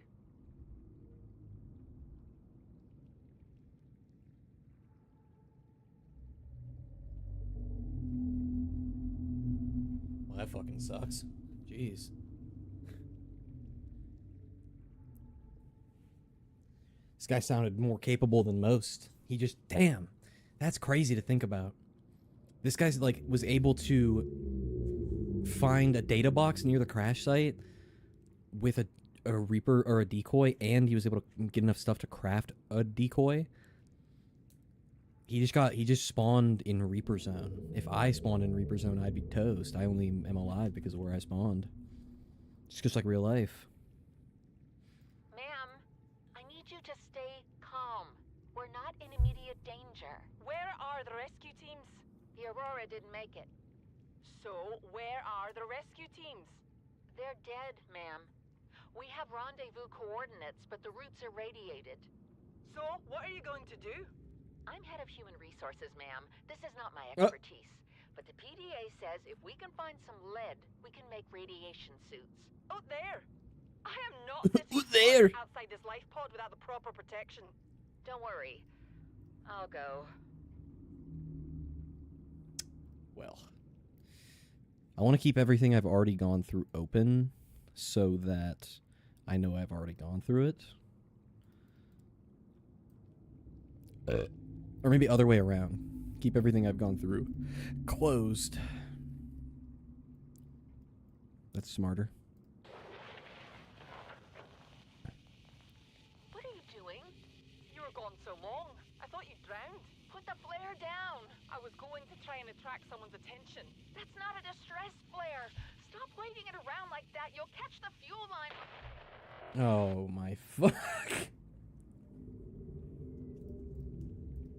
Well, that fucking sucks. Jeez. This guy sounded more capable than most. He just, damn, that's crazy to think about. This guy's like was able to find a data box near the crash site with a Reaper or a decoy, and he was able to get enough stuff to craft a decoy. He just spawned in Reaper Zone. If I spawned in Reaper Zone, I'd be toast. I only am alive because of where I spawned. It's just like real life. Ma'am, I need you to stay calm. We're not in immediate danger. Where are the rescue teams? The Aurora didn't make it. So, where are the rescue teams? They're dead, ma'am. We have rendezvous coordinates, but the routes are radiated. So, what are you going to do? I'm head of human resources, ma'am. This is not my expertise. But the PDA says if we can find some lead, we can make radiation suits. Oh, there! I am not sitting There. outside this life pod without the proper protection. Don't worry. I'll go. Well, I want to keep everything I've already gone through open so that I know I've already gone through it. Or maybe other way around. Keep everything I've gone through closed. That's smarter. What are you doing? thought you drowned. Put the flare down. I was going to try and attract someone's attention. That's not a distress flare. Stop waving it around like that. You'll catch the fuel line. Oh my fuck.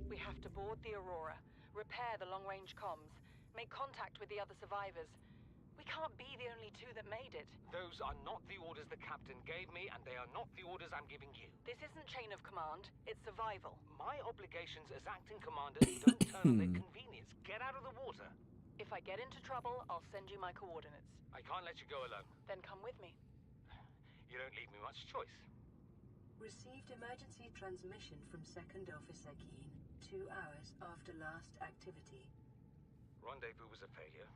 We have to board the Aurora, repair the long-range comms, make contact with the other survivors. We can't be the only two that made it. Those are not the orders the captain gave me, and they are not the orders I'm giving you. This isn't chain of command, it's survival. My obligations as acting commander don't turn on their convenience. Get out of the water. If I get into trouble, I'll send you my coordinates. I can't let you go alone. Then come with me. You don't leave me much choice. Received emergency transmission from Second Officer Keen 2 hours after last activity. Rendezvous was a failure.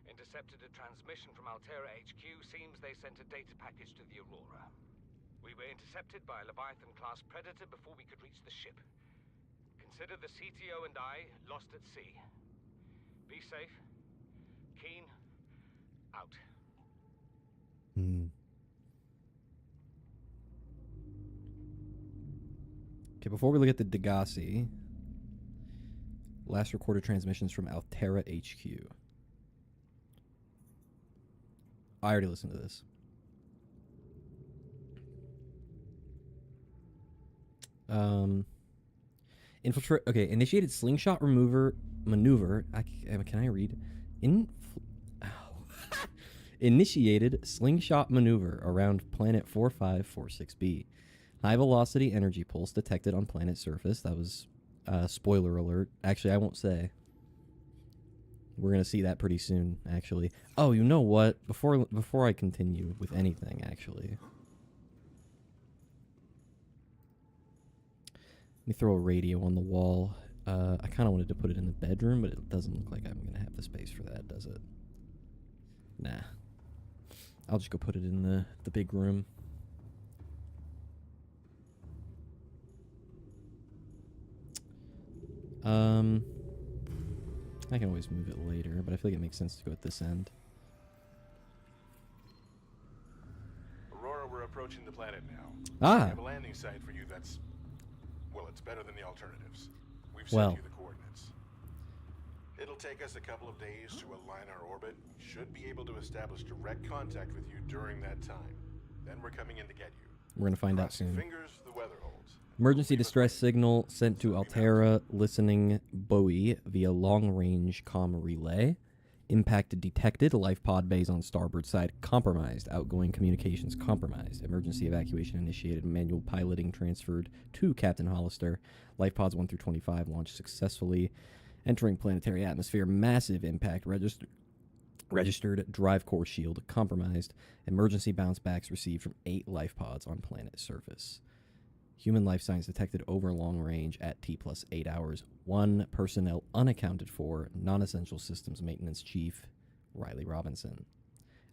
Intercepted a transmission from Altera HQ. Seems they sent a data package to the Aurora. We were intercepted by a Leviathan-class predator before we could reach the ship. Consider the CTO and I lost at sea. Be safe. Keen. Out. Okay, before we look at the Degassi, last recorded transmissions from Altera HQ. I already listened to this. Infiltrate. Okay, initiated slingshot maneuver. Can I read? Initiated slingshot maneuver around planet 4546b. High velocity energy pulse detected on planet surface. That was spoiler alert. Actually, I won't say. We're gonna see that pretty soon. Actually. Oh, you know what? Before I continue with anything, actually, let me throw a radio on the wall. I kind of wanted to put it in the bedroom, but it doesn't look like I'm gonna have the space for that, does it? Nah. I'll just go put it in the big room. I can always move it later, but I feel like it makes sense to go at this end. Aurora, we're approaching the planet now. Ah! We have a landing site for you that's, well, it's better than the alternatives. We've sent you the coordinates. It'll take us a couple of days to align our orbit. Should be able to establish direct contact with you during that time. Then we're coming in to get you. We're going to find out soon. Fingers the weather holds. Emergency distress signal sent to Altera listening buoy via long-range comm relay. Impact detected. Life pod bays on starboard side compromised. Outgoing communications compromised. Emergency evacuation initiated. Manual piloting transferred to Captain Hollister. Life pods 1 through 25 launched successfully. Entering planetary atmosphere. Massive impact registered. Drive core shield compromised. Emergency bounce backs received from 8 life pods on planet surface. Human life signs detected over long range at T plus 8 hours. 1 personnel unaccounted for. Non-essential systems maintenance chief, Riley Robinson.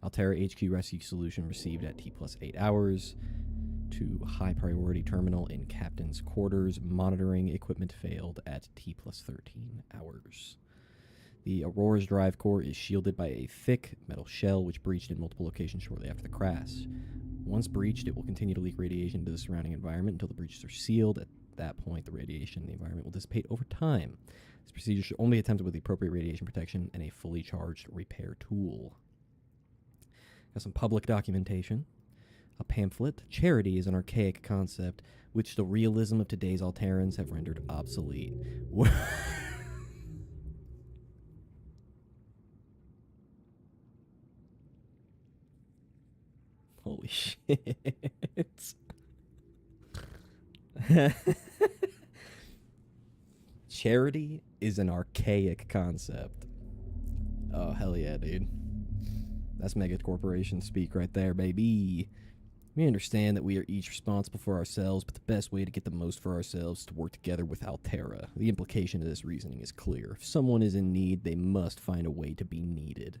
Altera HQ rescue solution received at T plus 8 hours. To high priority terminal in captain's quarters. Monitoring equipment failed at T plus 13 hours. The Aurora's drive core is shielded by a thick metal shell which breached in multiple locations shortly after the crash. Once breached, it will continue to leak radiation into the surrounding environment until the breaches are sealed. At that point, the radiation in the environment will dissipate over time. This procedure should only be attempted with the appropriate radiation protection and a fully charged repair tool. Got some public documentation. A pamphlet. Charity is an archaic concept which the realism of today's Alterans have rendered obsolete. Holy shit. Charity is an archaic concept. Oh, hell yeah, dude. That's mega corporation speak right there, baby. We understand that we are each responsible for ourselves, but the best way to get the most for ourselves is to work together with Altera. The implication of this reasoning is clear. If someone is in need, they must find a way to be needed.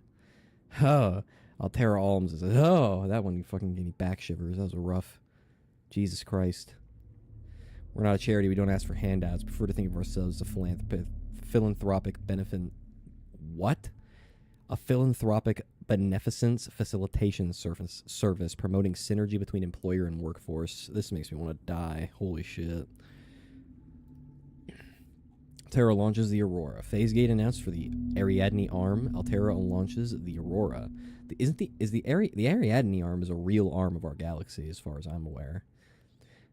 Huh. Altera Alms is, oh, that one fucking gave me back shivers. That was rough. Jesus Christ. We're not a charity. We don't ask for handouts. We prefer to think of ourselves as a philanthropic benefit. What? A philanthropic beneficence facilitation service promoting synergy between employer and workforce. This makes me want to die. Holy shit. Altera launches the Aurora. Phase gate announced for the Ariadne arm. Altera launches the Aurora. The Ariadne arm is a real arm of our galaxy, as far as I'm aware.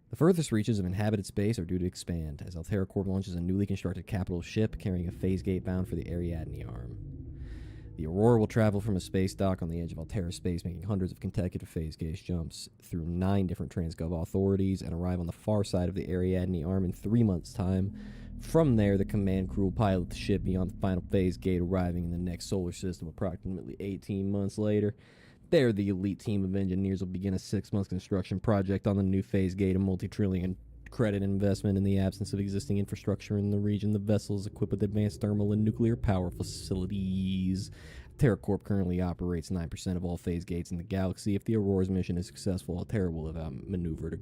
The furthest reaches of inhabited space are due to expand, as Altera Corp launches a newly constructed capital ship carrying a phase gate bound for the Ariadne arm. The Aurora will travel from a space dock on the edge of Altera space, making hundreds of consecutive phase gate jumps through 9 different Transgov authorities, and arrive on the far side of the Ariadne arm in 3 months' time. From there, the command crew will pilot the ship beyond the final phase gate, arriving in the next solar system approximately 18 months later. There, the elite team of engineers will begin a 6-month construction project on the new phase gate, a multi-trillion credit investment in the absence of existing infrastructure in the region. The vessel is equipped with advanced thermal and nuclear power facilities. TerraCorp currently operates 9% of all phase gates in the galaxy. If the Aurora's mission is successful, Altera will have outmaneuvered a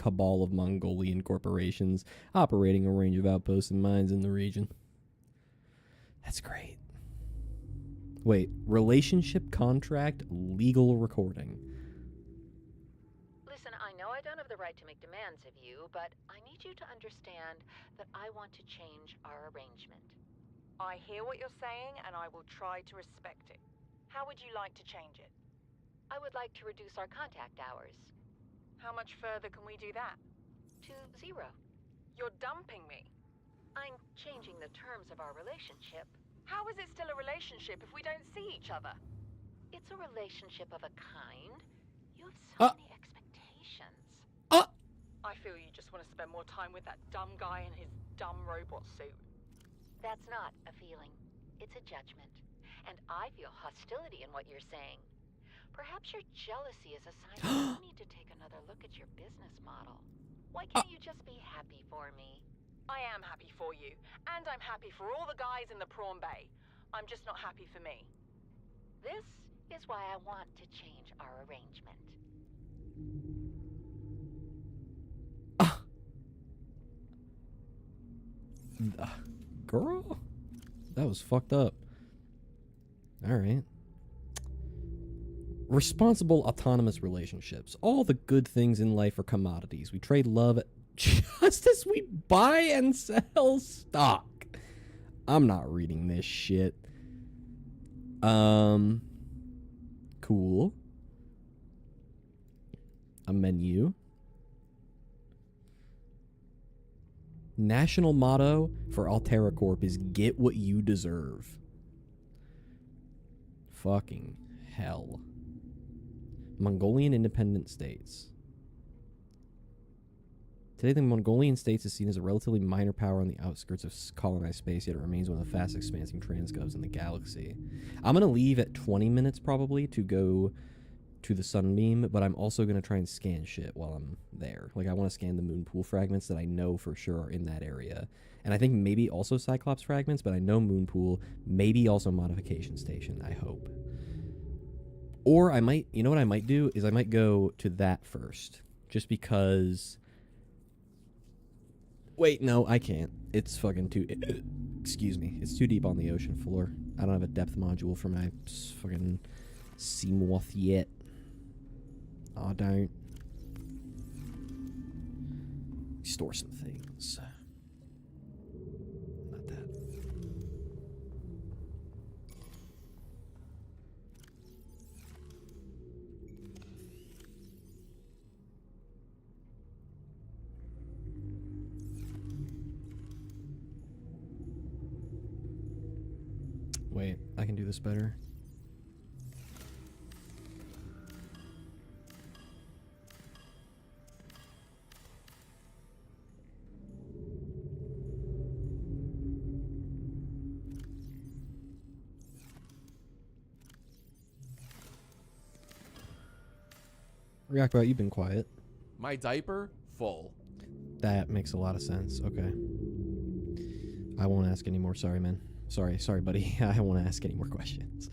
cabal of Mongolian corporations operating a range of outposts and mines in the region. That's great. Wait, relationship contract, legal recording. Listen, I know I don't have the right to make demands of you, but I need you to understand that I want to change our arrangement. I hear what you're saying, and I will try to respect it. How would you like to change it? I would like to reduce our contact hours. How much further can we do that? To 0. You're dumping me. I'm changing the terms of our relationship. How is it still a relationship if we don't see each other? It's a relationship of a kind. You have so many expectations. I feel you just want to spend more time with that dumb guy in his dumb robot suit. That's not a feeling. It's a judgment. And I feel hostility in what you're saying. Perhaps your jealousy is a sign that you need to take another look at your business model. Why can't you just be happy for me? I am happy for you, and I'm happy for all the guys in the prawn bay. I'm just not happy for me. This is why I want to change our arrangement. Girl? That was fucked up. Alright. Responsible autonomous relationships. All the good things in life are commodities. We trade love just as we buy and sell stock. I'm not reading this shit. Cool. A menu. National motto for Altera Corp is get what you deserve. Fucking hell. Mongolian independent states. Today, the Mongolian states is seen as a relatively minor power on the outskirts of colonized space, yet it remains one of the fastest expanding transgovs in the galaxy. I'm going to leave at 20 minutes probably to go to the sunbeam, but I'm also going to try and scan shit while I'm there. Like, I want to scan the moon pool fragments that I know for sure are in that area. And I think maybe also Cyclops fragments, but I know moon pool, maybe also modification station, I hope. Or I might, you know what I might do is I might go to that first, just because... Wait, no, I can't. It's fucking too... excuse me. It's too deep on the ocean floor. I don't have a depth module for my fucking Seamoth yet. I don't. Store some things. Not that. Wait, I can do this better. Reactbot, you've been quiet. My diaper full. That makes a lot of sense. Okay. I won't ask any more. Sorry, man. Sorry, buddy. I won't ask any more questions.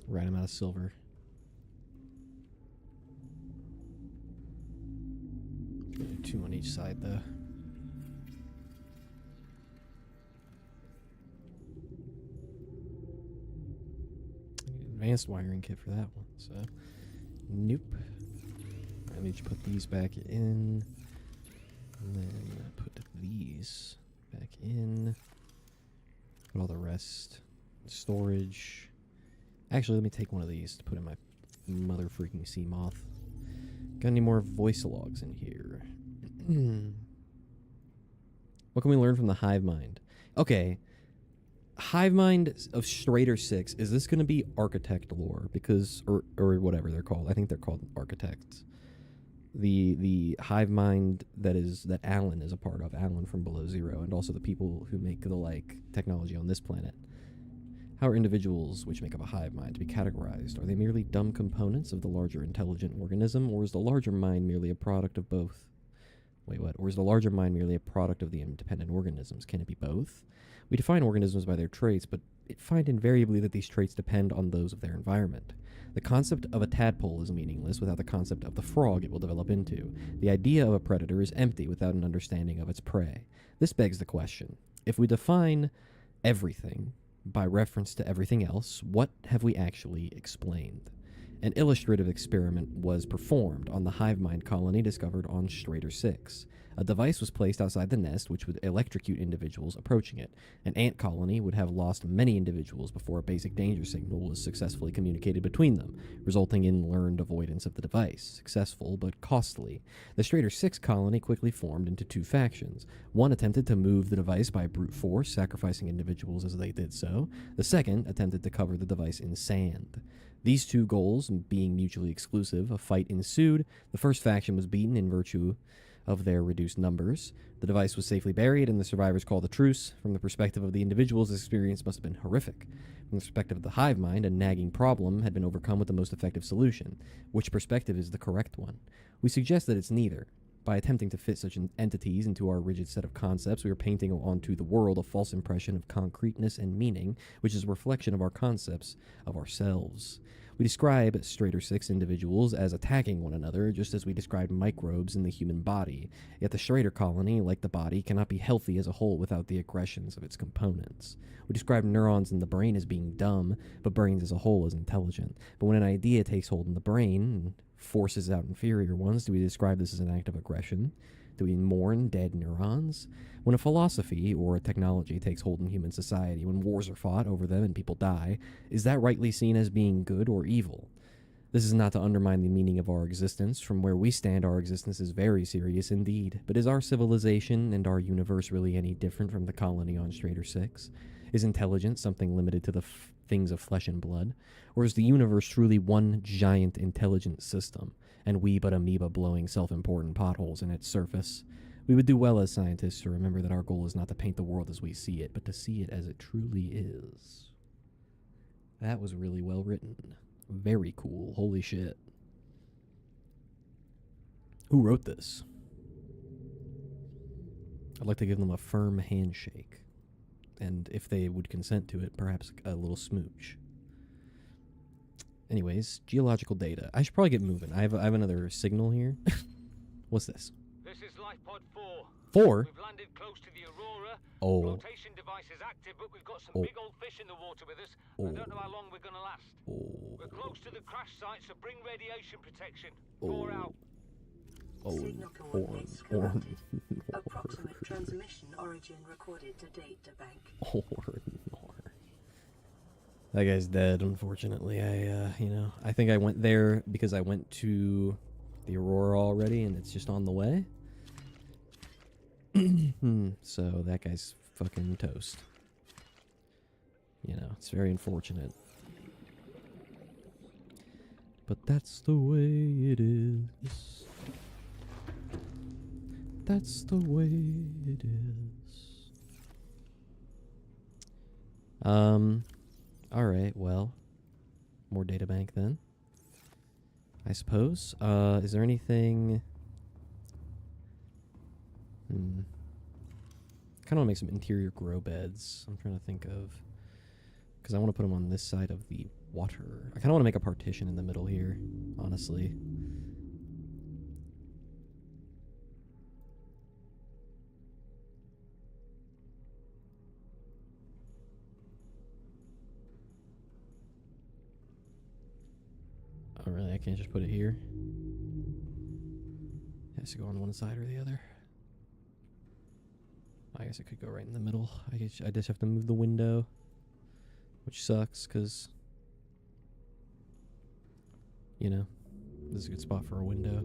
Right, I'm out of silver. side, though. Advanced wiring kit for that one, so nope. Let me just put these back in, and then put these back in. Put all the rest storage. Actually, let me take one of these to put in my mother freaking sea moth. Got any more voice logs in here? What can we learn from the hive mind? Okay. Hive mind of Strader 6, is this going to be architect lore? Because, or whatever they're called. I think they're called architects. The hive mind that Alan is a part of, Alan from Below Zero, and also the people who make the, like, technology on this planet. How are individuals which make up a hive mind to be categorized? Are they merely dumb components of the larger intelligent organism, or is the larger mind merely a product of both? Wait, what? Or is the larger mind merely a product of the independent organisms? Can it be both? We define organisms by their traits, but find invariably that these traits depend on those of their environment. The concept of a tadpole is meaningless without the concept of the frog it will develop into. The idea of a predator is empty without an understanding of its prey. This begs the question: if we define everything by reference to everything else, what have we actually explained? An illustrative experiment was performed on the hive mind colony discovered on Strader 6. A device was placed outside the nest which would electrocute individuals approaching it. An ant colony would have lost many individuals before a basic danger signal was successfully communicated between them, resulting in learned avoidance of the device. Successful, but costly. The Strader 6 colony quickly formed into two factions. One attempted to move the device by brute force, sacrificing individuals as they did so. The second attempted to cover the device in sand. These two goals being mutually exclusive, a fight ensued. The first faction was beaten in virtue of their reduced numbers. The device was safely buried, and the survivors called a truce. From the perspective of the individuals, this experience must have been horrific. From the perspective of the hive mind, a nagging problem had been overcome with the most effective solution. Which perspective is the correct one? We suggest that it's neither. By attempting to fit such entities into our rigid set of concepts, we are painting onto the world a false impression of concreteness and meaning, which is a reflection of our concepts of ourselves. We describe Strader 6 individuals as attacking one another, just as we describe microbes in the human body. Yet the Strader colony, like the body, cannot be healthy as a whole without the aggressions of its components. We describe neurons in the brain as being dumb, but brains as a whole as intelligent. But when an idea takes hold in the brain and forces out inferior ones, do we describe this as an act of aggression? Do we mourn dead neurons? When a philosophy or a technology takes hold in human society, when wars are fought over them and people die, is that rightly seen as being good or evil? This is not to undermine the meaning of our existence. From where we stand, our existence is very serious indeed. But is our civilization and our universe really any different from the colony on Strader 6? Is intelligence something limited to the things of flesh and blood? Or is the universe truly one giant intelligent system, and we but amoeba blowing self-important potholes in its surface? We would do well as scientists to remember that our goal is not to paint the world as we see it, but to see it as it truly is. That was really well written. Very cool. Holy shit. Who wrote this? I'd like to give them a firm handshake. And if they would consent to it, perhaps a little smooch. Anyways, geological data. I should probably get moving. I have another signal here. What's this? This is Life Pod 4. 4? We've landed close to the Aurora. Oh. Rotation device is active, but we've got some big old fish in the water with us. I don't know how long we're going to last. We're close to the crash site, so bring radiation protection. 4 out. Signal coordinates corrected. Approximate transmission origin recorded to data bank. That guy's dead, unfortunately. I think I went there because I went to the Aurora already, and it's just on the way. So that guy's fucking toast. It's very unfortunate. But that's the way it is. That's the way it is. Alright, well. More databank then. I suppose. Is there anything... kind of want to make some interior grow beds. I'm trying to think of... Because I want to put them on this side of the water. I kind of want to make a partition in the middle here, honestly. can't just put it here. It has to go on one side or the other. I guess it could go right in the middle. I just have to move the window, which sucks because, you know, this is a good spot for a window.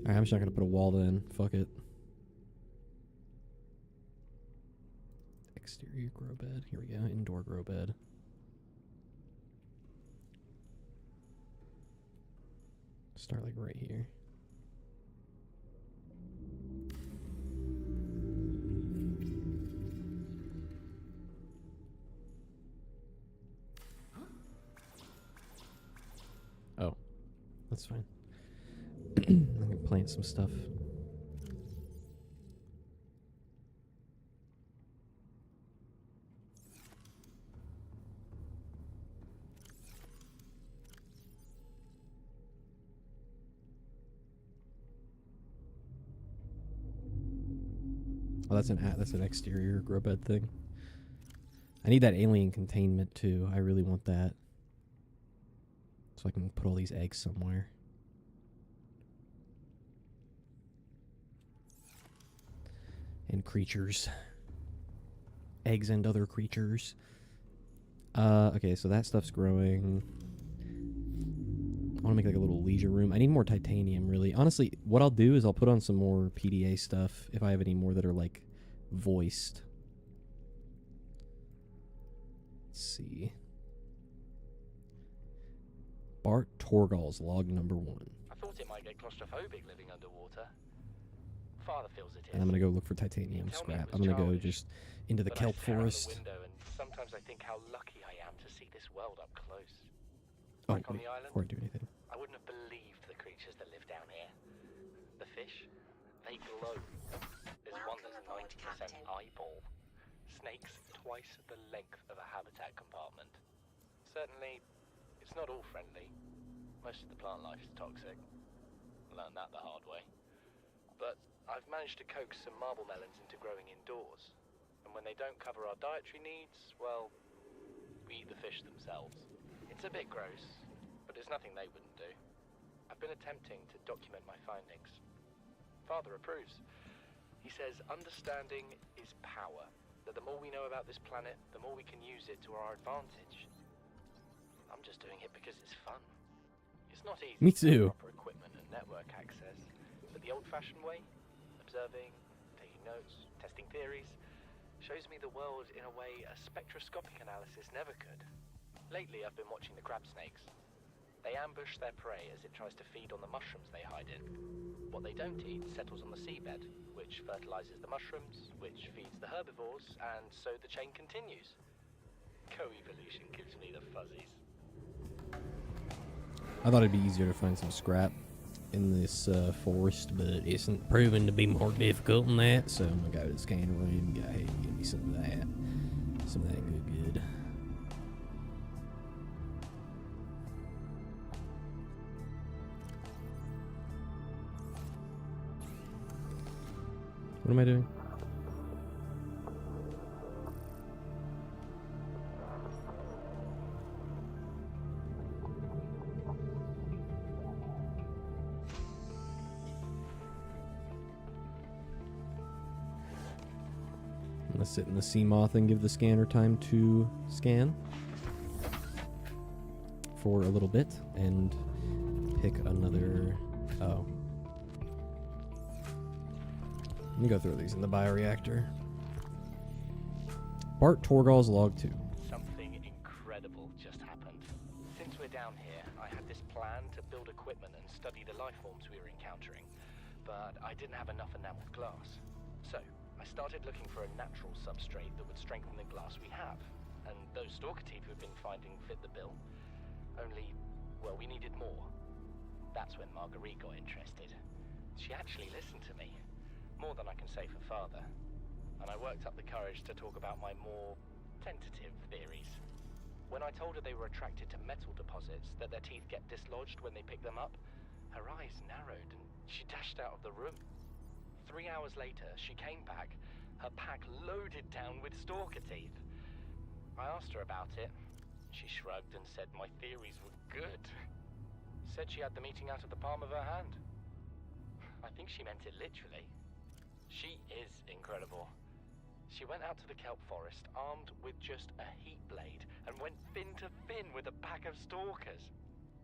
Alright, I'm just not going to put a wall then. Fuck it. Exterior grow bed. Here we go. Indoor grow bed. Start like right here. Oh, that's fine. I'm gonna plant some stuff. Oh, that's an exterior grow bed thing. I need that alien containment too. I really want that, so I can put all these eggs somewhere. And creatures. Eggs and other creatures. Okay, so that stuff's growing. I want to make like a little leisure room. I need more titanium, really. Honestly, what I'll do is I'll put on some more PDA stuff if I have any more that are like voiced. Let's see. Bart Torgal's log number 1. I thought it might get claustrophobic living underwater. Father feels it is. And I'm gonna go look for titanium scrap. I'm gonna go just into the kelp forest. The window, and sometimes I think how lucky I am to see this world up close. Oh, Back on wait, the island, before I do anything. I wouldn't have believed the creatures that live down here. The fish, they glow. There's one that's 90% eyeball. Snakes twice the length of a habitat compartment. Certainly, it's not all friendly. Most of the plant life is toxic. Learned that the hard way. But I've managed to coax some marble melons into growing indoors. And when they don't cover our dietary needs, well, we eat the fish themselves. It's a bit gross, but it's nothing they wouldn't do. I've been attempting to document my findings. Father approves. He says understanding is power. That the more we know about this planet, the more we can use it to our advantage. I'm just doing it because it's fun. It's not easy Me to too. get proper equipment and network access, but the old-fashioned way, observing, taking notes, testing theories, shows me the world in a way a spectroscopic analysis never could. Lately, I've been watching the crab snakes. They ambush their prey as it tries to feed on the mushrooms they hide in. What they don't eat settles on the seabed, which fertilizes the mushrooms, which feeds the herbivores, and so the chain continues. Co-evolution gives me the fuzzies. I thought it'd be easier to find some scrap in this forest, but it's proven to be more difficult than that, so I'm gonna go to the scanner room and go, hey, give me some of that. Some of that good. What am I doing? I'm gonna sit in the sea moth and give the scanner time to scan for a little bit and pick another. Oh. Let me go throw these in the bioreactor. Bart Torgal's log 2. Something incredible just happened. Since we're down here, I had this plan to build equipment and study the life forms we were encountering, but I didn't have enough enameled glass. So, I started looking for a natural substrate that would strengthen the glass we have, and those stalker teeth we've been finding fit the bill. Only, well, we needed more. That's when Marguerite got interested. She actually listened to me. More than I can say for Father. And I worked up the courage to talk about my more tentative theories. When I told her they were attracted to metal deposits, that their teeth get dislodged when they pick them up, her eyes narrowed and she dashed out of the room. 3 hours later, she came back, her pack loaded down with stalker teeth. I asked her about it. She shrugged and said my theories were good. Said she had the meeting out of the palm of her hand. I think she meant it literally. She is incredible. She went out to the kelp forest armed with just a heat blade and went fin to fin with a pack of stalkers.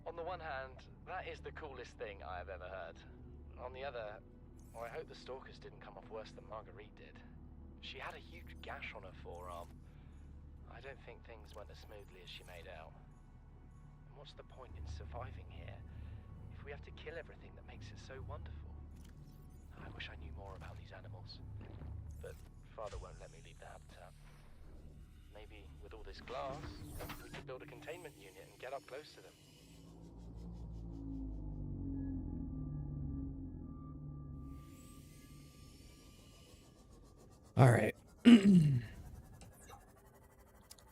On the one hand, that is the coolest thing I have ever heard. On the other, well, I hope the stalkers didn't come off worse than Marguerite did. She had a huge gash on her forearm. I don't think things went as smoothly as she made out. And what's the point in surviving here if we have to kill everything that makes it so wonderful? I wish I knew more about these animals, but Father won't let me leave the habitat. Maybe with all this glass, we could build a containment unit and get up close to them. All right.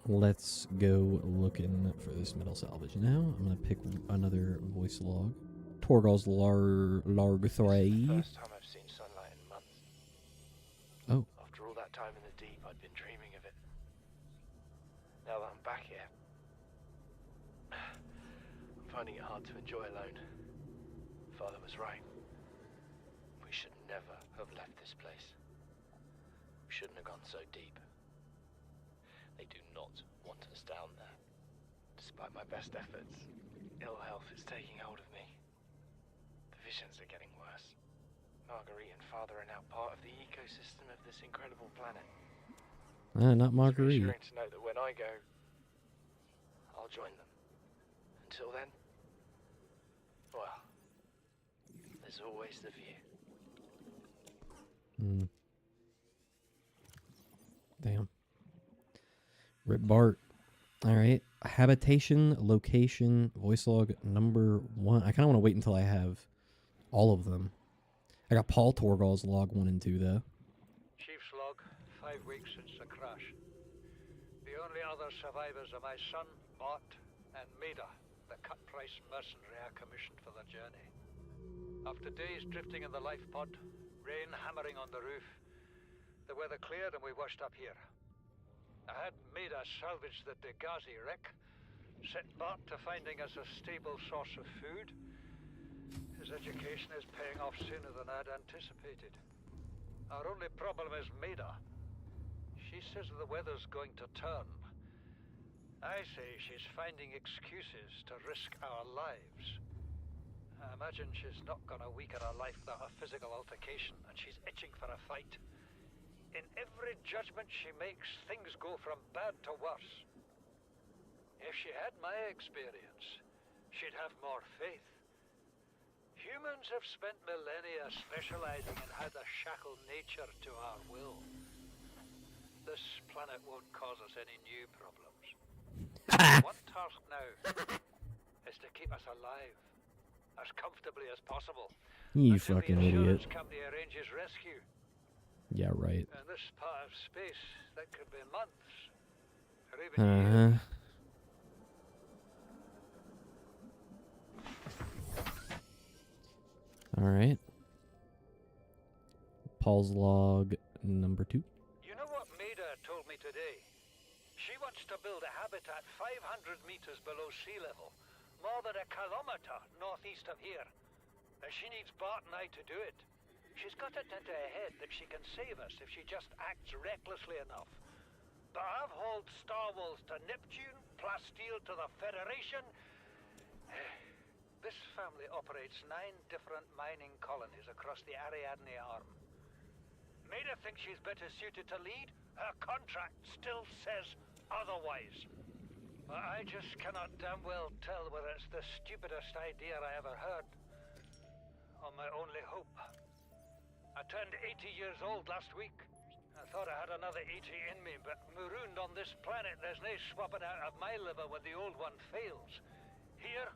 Let's go looking for this metal salvage now. I'm going to pick another voice log. Torgal's Larg 3. First time I've seen sunlight in months. Oh. After all that time in the deep, I'd been dreaming of it. Now that I'm back here, I'm finding it hard to enjoy alone. Father was right. We should never have left this place. We shouldn't have gone so deep. They do not want us down there. Despite my best efforts, ill health is taking hold of me. The visions are getting worse. Marguerite and Father are now part of the ecosystem of this incredible planet. Not Marguerite. It's reassuring to know that when I go, I'll join them. Until then, well, there's always the view. Damn. Rip Bart. All right. Habitation, location, voice log number 1. I kind of want to wait until I have all of them. I got Paul Torgal's log 1 and 2, though. Chief's log, 5 weeks since the crash. The only other survivors are my son, Mott, and Maida, the cut-price mercenary I commissioned for the journey. After days drifting in the life pod, rain hammering on the roof, the weather cleared and we washed up here. I had Maida salvage the Degazi wreck, set Bart to finding us a stable source of food. His education is paying off sooner than I'd anticipated. Our only problem is Maida. She says the weather's going to turn. I say she's finding excuses to risk our lives. I imagine she's not gonna weaken her life without a physical altercation, and she's itching for a fight. In every judgment she makes, things go from bad to worse. If she had my experience, she'd have more faith. Humans have spent millennia specializing in how to shackle nature to our will. This planet won't cause us any new problems. One task now is to keep us alive, as comfortably as possible. You until fucking the idiot. insurance company arranges rescue. Yeah, right. In this part of space, that could be months, or even years. All right. Paul's log number 2. You know what Maida told me today? She wants to build a habitat 500 meters below sea level, more than a kilometer northeast of here. And she needs Bart and I to do it. She's got it into her head that she can save us if she just acts recklessly enough. But I've hauled Star Wars to Neptune, Plasteel to the Federation. This family operates 9 different mining colonies across the Ariadne Arm. Maida thinks she's better suited to lead. Her contract still says otherwise. But I just cannot damn well tell whether it's the stupidest idea I ever heard, or my only hope. I turned 80 years old last week. I thought I had another 80 in me, but marooned on this planet, there's no swapping out of my liver when the old one fails. Here,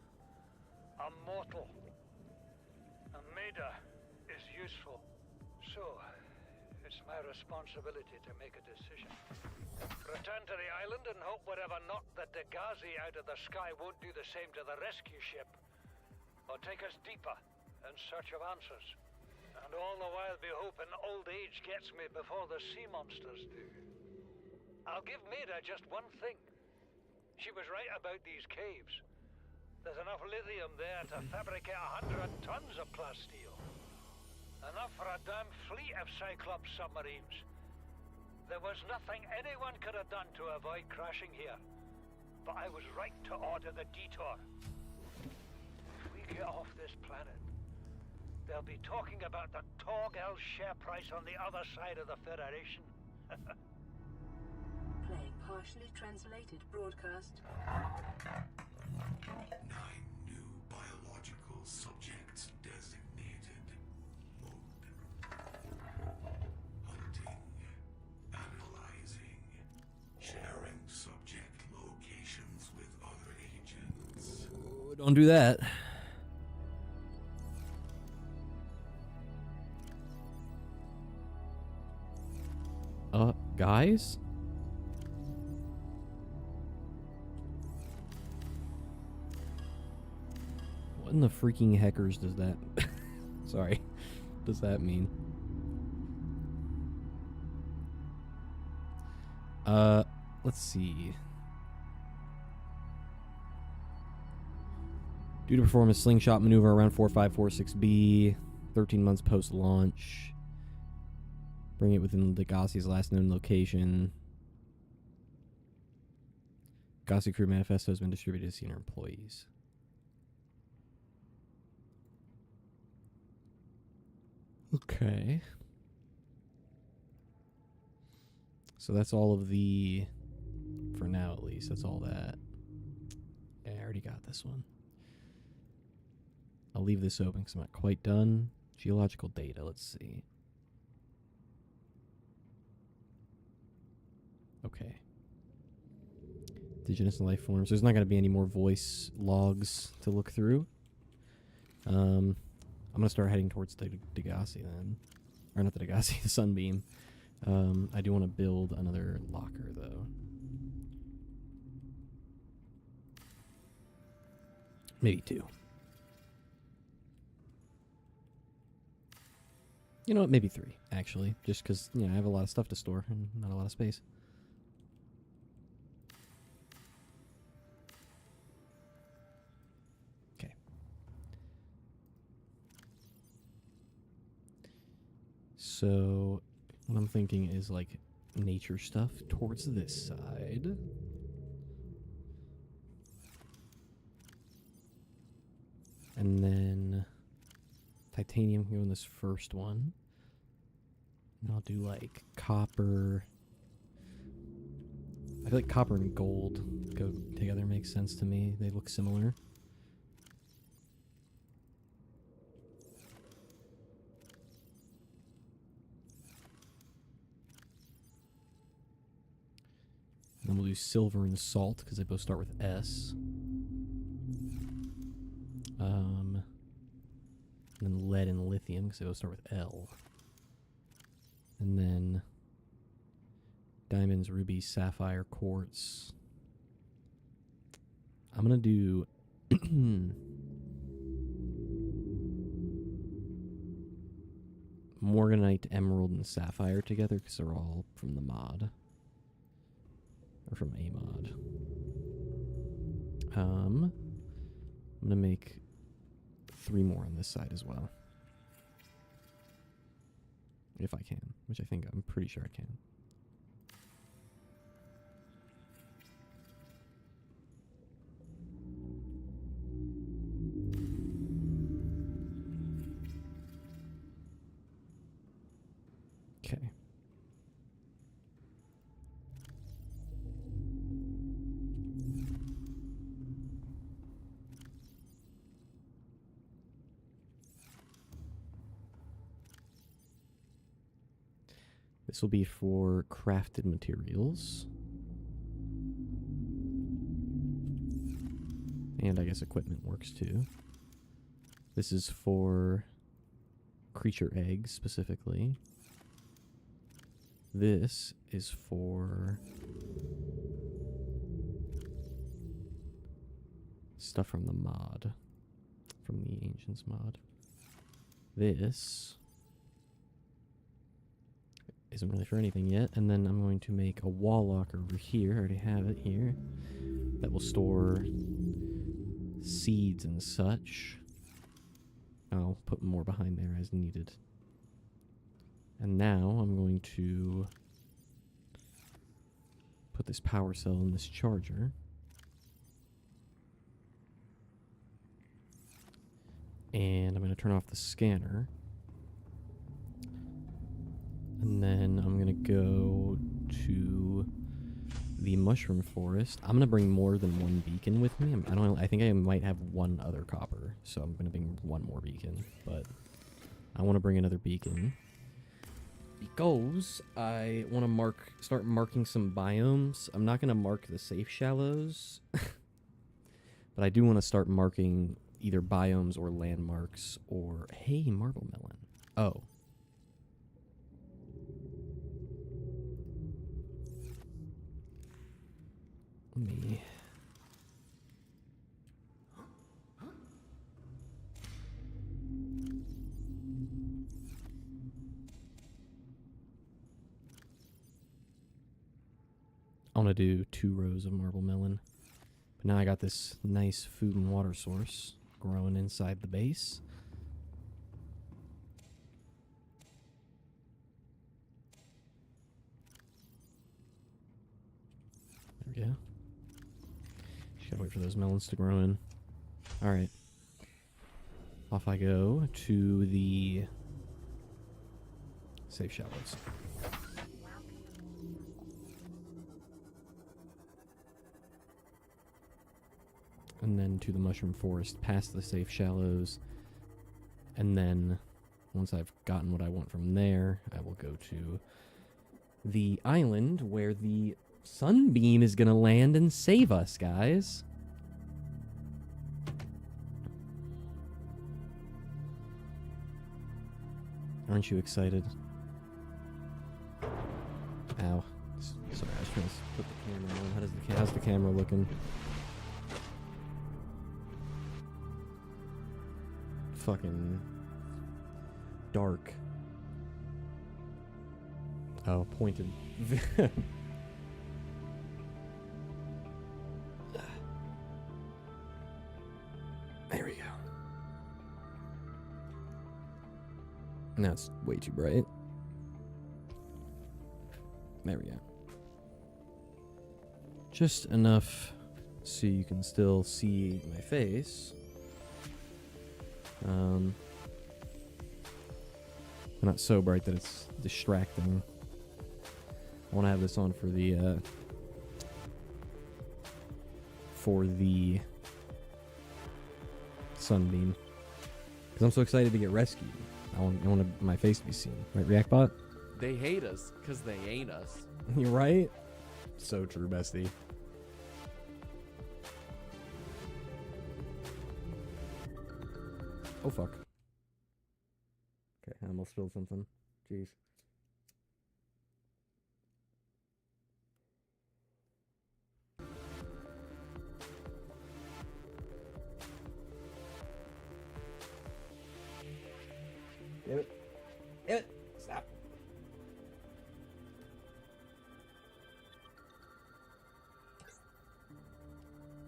I'm mortal. And Maida is useful. So, it's my responsibility to make a decision. Return to the island and hope whatever knocked the Degazi out of the sky won't do the same to the rescue ship. Or take us deeper in search of answers. And all the while be hoping old age gets me before the sea monsters do. I'll give Maida just one thing. She was right about these caves. There's enough lithium there to fabricate 100 tons of class steel. Enough for a damn fleet of Cyclops submarines. There was nothing anyone could have done to avoid crashing here. But I was right to order the detour. If we get off this planet, they'll be talking about the Torgal share price on the other side of the Federation. Playing partially translated broadcast. 9 new biological subjects designated. Hunting, analyzing, sharing subject locations with other agents. Oh, don't do that. Guys? What in the freaking heckers does that... Sorry. Does that mean? Let's see. Due to perform a slingshot maneuver around 4546B, 13 months post-launch. Bring it within Degassi's last known location. Degassi crew manifesto has been distributed to senior employees. Okay. So that's all of the... For now, at least. That's all that. Yeah, I already got this one. I'll leave this open because I'm not quite done. Geological data, let's see. Okay. Indigenous and life forms. There's not going to be any more voice logs to look through. I'm going to start heading towards the Degassi then. Or not the Degassi, the Sunbeam. I do want to build another locker, though. Maybe 2. You know what? Maybe 3, actually. Just because, you know, I have a lot of stuff to store and not a lot of space. So, what I'm thinking is, like, nature stuff towards this side. And then titanium can go in this first one. And I'll do, like, copper. I feel like copper and gold go together makes sense to me. They look similar. Then we'll do silver and salt because they both start with S. And then lead and lithium because they both start with L. And then diamonds, ruby, sapphire, quartz. I'm going to do... Morganite, emerald, and sapphire together because they're all from the mod. Or from a mod. I'm going to make 3 more on this side as well. If I can, which I'm pretty sure I can. Okay. This will be for crafted materials. And I guess equipment works too. This is for creature eggs specifically. This is for stuff from the mod. From the Ancients mod. This isn't really for anything yet. And then I'm going to make a wall locker over here. I already have it here. That will store seeds and such. I'll put more behind there as needed. And now I'm going to put this power cell in this charger. And I'm going to turn off the scanner. And then I'm going to go to the mushroom forest. I'm going to bring more than one beacon with me. I think I might have one other copper, so I'm going to bring one more beacon. But I want to bring another beacon because I want to start marking some biomes. I'm not going to mark the safe shallows, but I do want to start marking either biomes or landmarks or... Hey, marble melon. Oh. Let me... I want to do 2 rows of marble melon. But now I got this nice food and water source growing inside the base. There we go. Just gotta wait for those melons to grow in. Alright. Off I go to the safe shallows. And then to the mushroom forest, past the safe shallows. And then, once I've gotten what I want from there, I will go to the island where the sunbeam is going to land and save us, guys. Aren't you excited? Ow. Sorry, I was trying to put the camera on. How's the camera looking? Fucking dark. Oh, pointed. There we go. Now it's way too bright. There we go. Just enough so you can still see my face. Not so bright that it's distracting. I want to have this on for the sunbeam, because I'm so excited to get rescued. I want my face to be seen, right, Reactbot? They hate us because they ain't us. You're right. So true, bestie. Oh fuck. Okay, I almost spilled something. Jeez. Damn it. Damn it. Stop.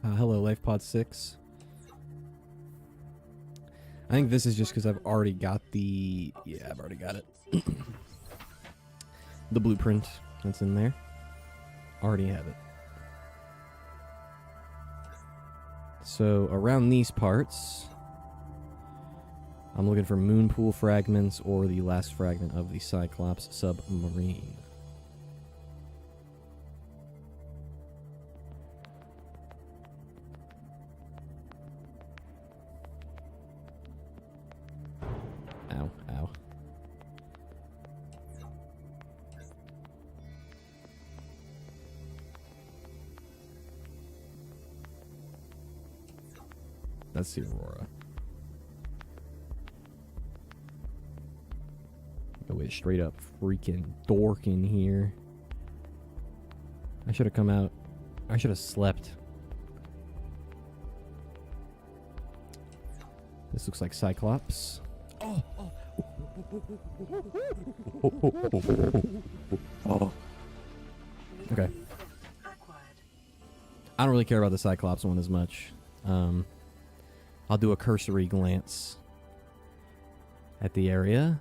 Hello, LifePod 6. I think this is just because I've already got the... Yeah, I've already got it. The blueprint that's in there. Already have it. So, around these parts, I'm looking for moon pool fragments or the last fragment of the Cyclops submarine. Ow, ow. That's the Aurora. Go with straight up freaking dork in here. I should have come out. I should have slept. This looks like Cyclops. Oh, oh. Okay. I don't really care about the Cyclops one as much. I'll do a cursory glance at the area.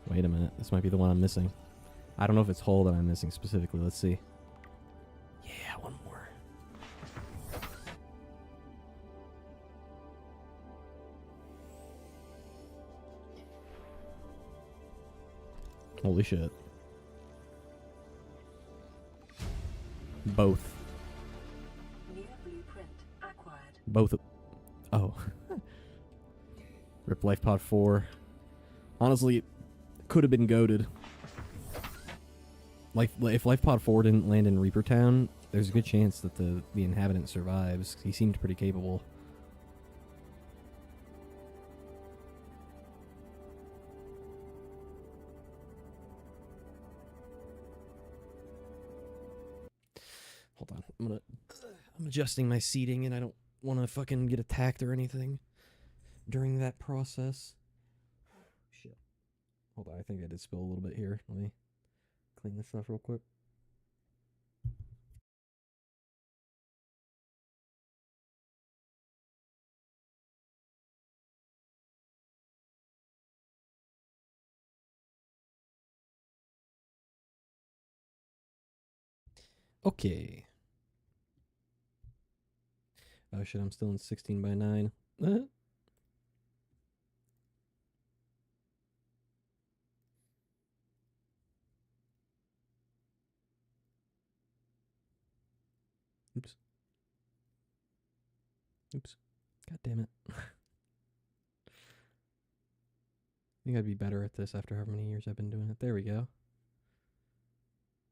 Wait a minute. This might be the one I'm missing. I don't know if it's hull that I'm missing specifically. Let's see. Yeah, one more. Holy shit. Both. New blueprint acquired. Both. Oh. Rip Life Pod 4. Honestly, it could have been goated. Like, if Life Pod 4 didn't land in Reaper Town, there's a good chance that the inhabitant survives. He seemed pretty capable. Hold on. I'm adjusting my seating, and I don't want to fucking get attacked or anything during that process. Shit. Hold on, I think I did spill a little bit here. Let me clean this stuff real quick. Okay. Oh shit, I'm still in 16 by 9. Oops. Oops. God damn it. I think I'd be better at this after however many years I've been doing it. There we go.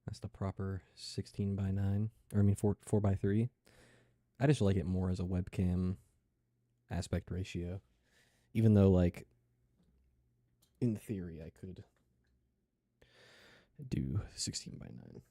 That's the proper 16 by 9. Or I mean 4 by 3. I just like it more as a webcam aspect ratio. Even though, like, in theory, I could do 16 by 9.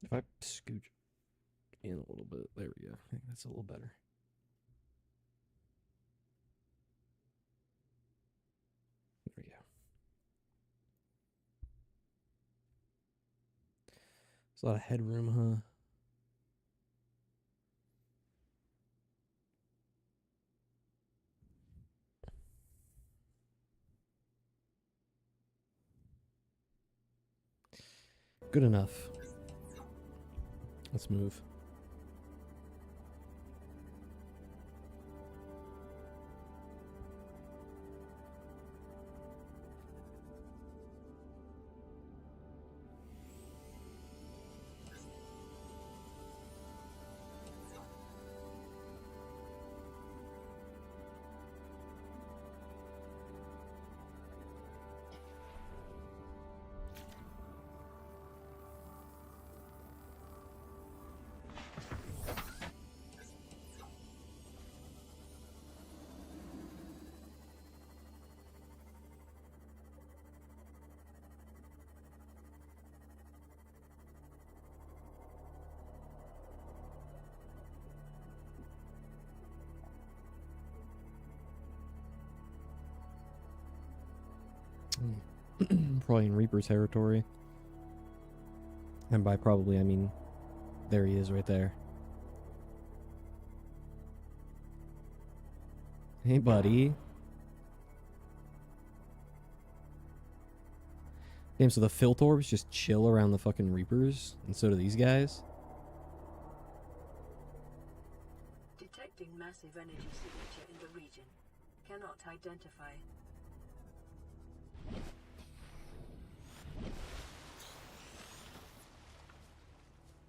If I scooch in a little bit, there we go. I think that's a little better. There we go. There's a lot of headroom, huh? Good enough. Let's move. Probably in Reaper territory. And by probably, I mean, there he is right there. Hey, buddy. Damn, so the filth orbs just chill around the fucking Reapers, and so do these guys? Detecting massive energy signature in the region. Cannot identify.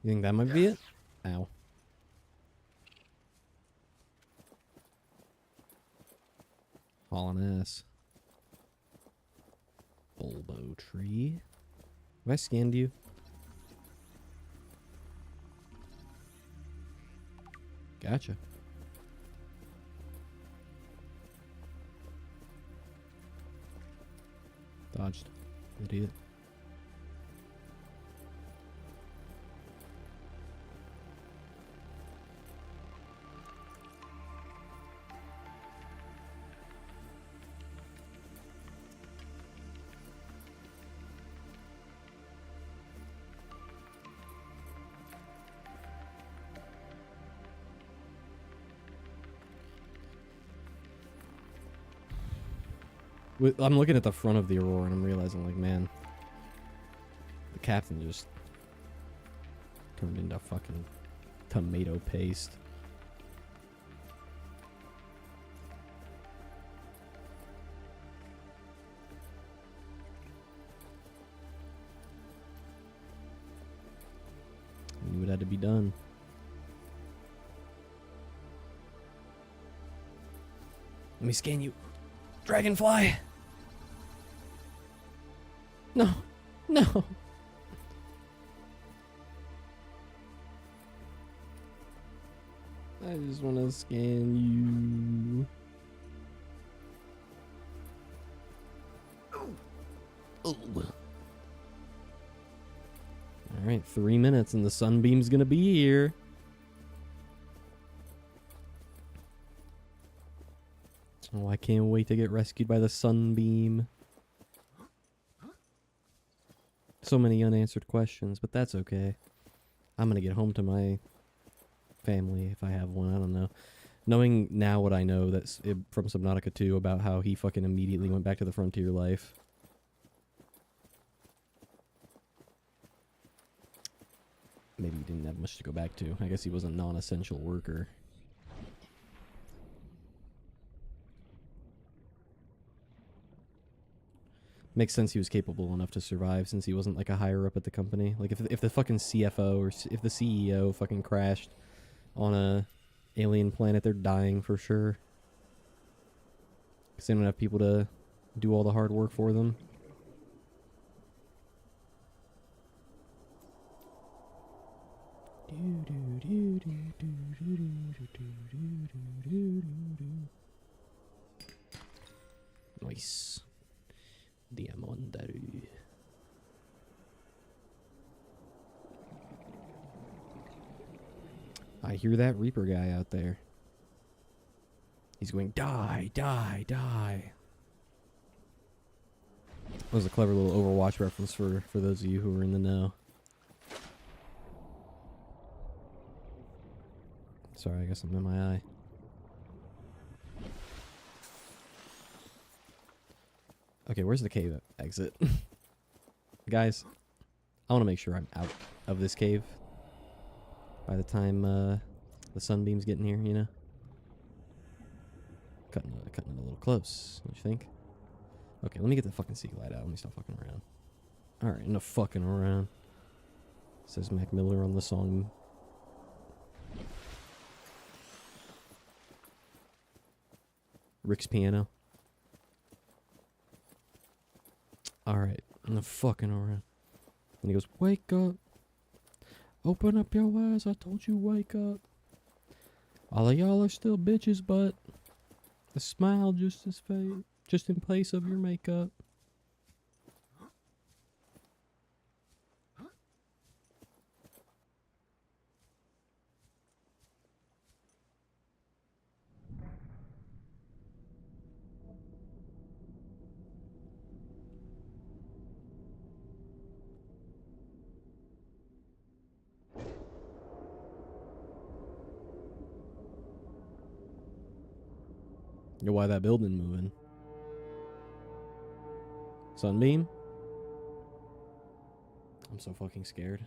You think that might be it? Ow. Hauling ass. Bulbo tree. Have I scanned you? Gotcha. Dodged. Idiot. I'm looking at the front of the Aurora and I'm realizing, like, man, the captain just turned into fucking tomato paste. I knew it had to be done. Let me scan you. Dragonfly! No. No. I just want to scan you. Oh. Alright, 3 minutes and the sunbeam's gonna be here. Oh, I can't wait to get rescued by the sunbeam. So many unanswered questions, but that's okay. I'm gonna get home to my family if I have one. I don't know. Knowing now what I know that's from Subnautica 2 about how he fucking immediately went back to the frontier life. Maybe he didn't have much to go back to. I guess he was a non-essential worker. Makes sense he was capable enough to survive since he wasn't like a higher up at the company. Like if the fucking CFO or if the CEO fucking crashed on a alien planet, they're dying for sure. Because they don't have people to do all the hard work for them. Nice. Diamondaru. I hear that Reaper guy out there. He's going, die, die, die. That was a clever little Overwatch reference for those of you who are in the know. Sorry, I guess I'm in my eye. Okay, where's the cave exit? Guys, I want to make sure I'm out of this cave by the time the sunbeam's getting here, you know? Cutting it a little close, don't you think? Okay, let me get the fucking sea glide out. Let me stop fucking around. Alright, enough fucking around. Says Mac Miller on the song. Rick's piano. Alright, enough fucking around. And he goes, wake up. Open up your eyes, I told you wake up. All of y'all are still bitches, but a smile just in place of your makeup. Yo, why that building moving? Sunbeam? I'm so fucking scared.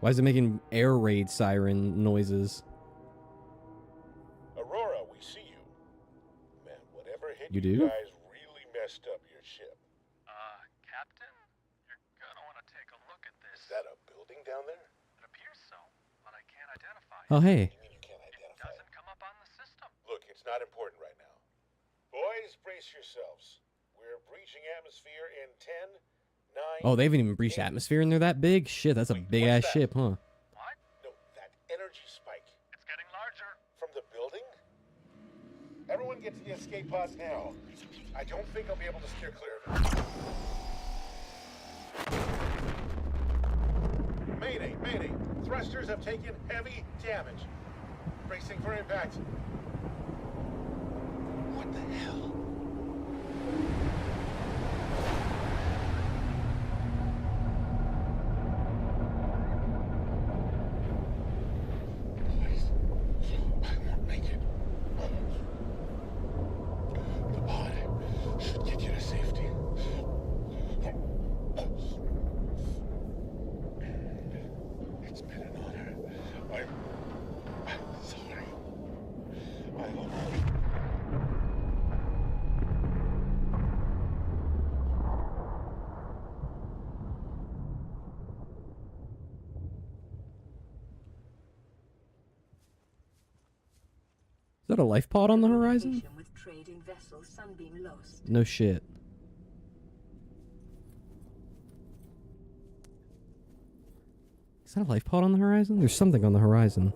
Why is it making air raid siren noises? Aurora, we see you. Man, whatever hit You do? guys really messed up your ship. Captain? You're gonna want to take a look at this. Is that a building down there? It appears so, but I can't identify Oh, hey. You mean you can't identify it? Doesn't come up on the system. Look, it's not important right now. Boys, brace yourselves. We're breaching atmosphere in 10, 9... Oh, they haven't even breached atmosphere and they're that big? Shit, that's a big ass ship, huh? What? No, that energy spike. It's getting larger. From the building? Everyone get to the escape pods now. I don't think I'll be able to steer clear of it. Mayday, mayday. Thrusters have taken heavy damage. Bracing for impact. What the hell? Is that a life pod on the horizon? With trading vessel Sunbeam lost. No shit. Is that a life pod on the horizon? There's something on the horizon.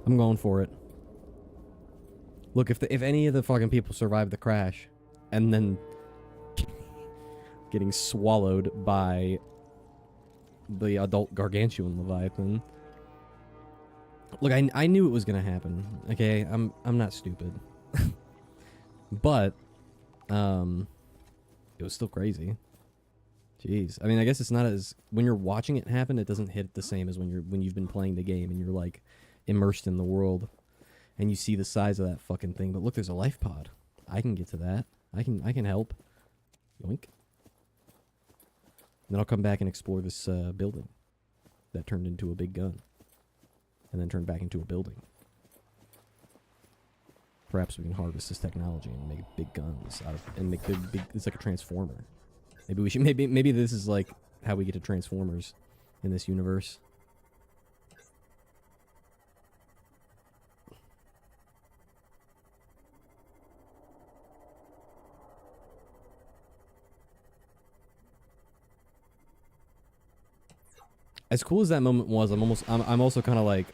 I'm going for it. Look, if any of the fucking people survive the crash, and then getting swallowed by the adult gargantuan Leviathan. Look, I knew it was gonna happen. Okay, I'm not stupid, but it was still crazy. Jeez, I mean, I guess it's not as when you're watching it happen, it doesn't hit the same as when you've been playing the game and you're like immersed in the world, and you see the size of that fucking thing. But look, there's a life pod. I can get to that. I can help. Yoink. Then I'll come back and explore this building that turned into a big gun. And then turned back into a building. Perhaps we can harvest this technology and make big guns out of, and make big. It's like a transformer. Maybe we should. Maybe this is like how we get to Transformers in this universe. As cool as that moment was, I'm also kind of like,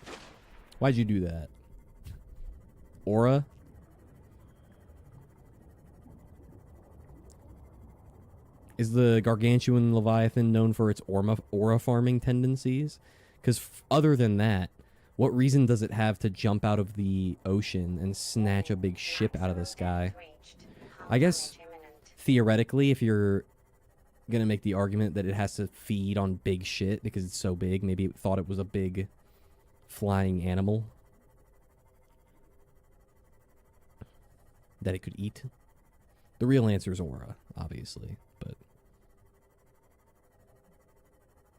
why'd you do that? Aura? Is the gargantuan Leviathan known for its aura farming tendencies? Because other than that, what reason does it have to jump out of the ocean and snatch a big ship out of the sky? I guess, theoretically, if you're gonna make the argument that it has to feed on big shit because it's so big, maybe it thought it was a big flying animal that it could eat. The real answer is aura, obviously, but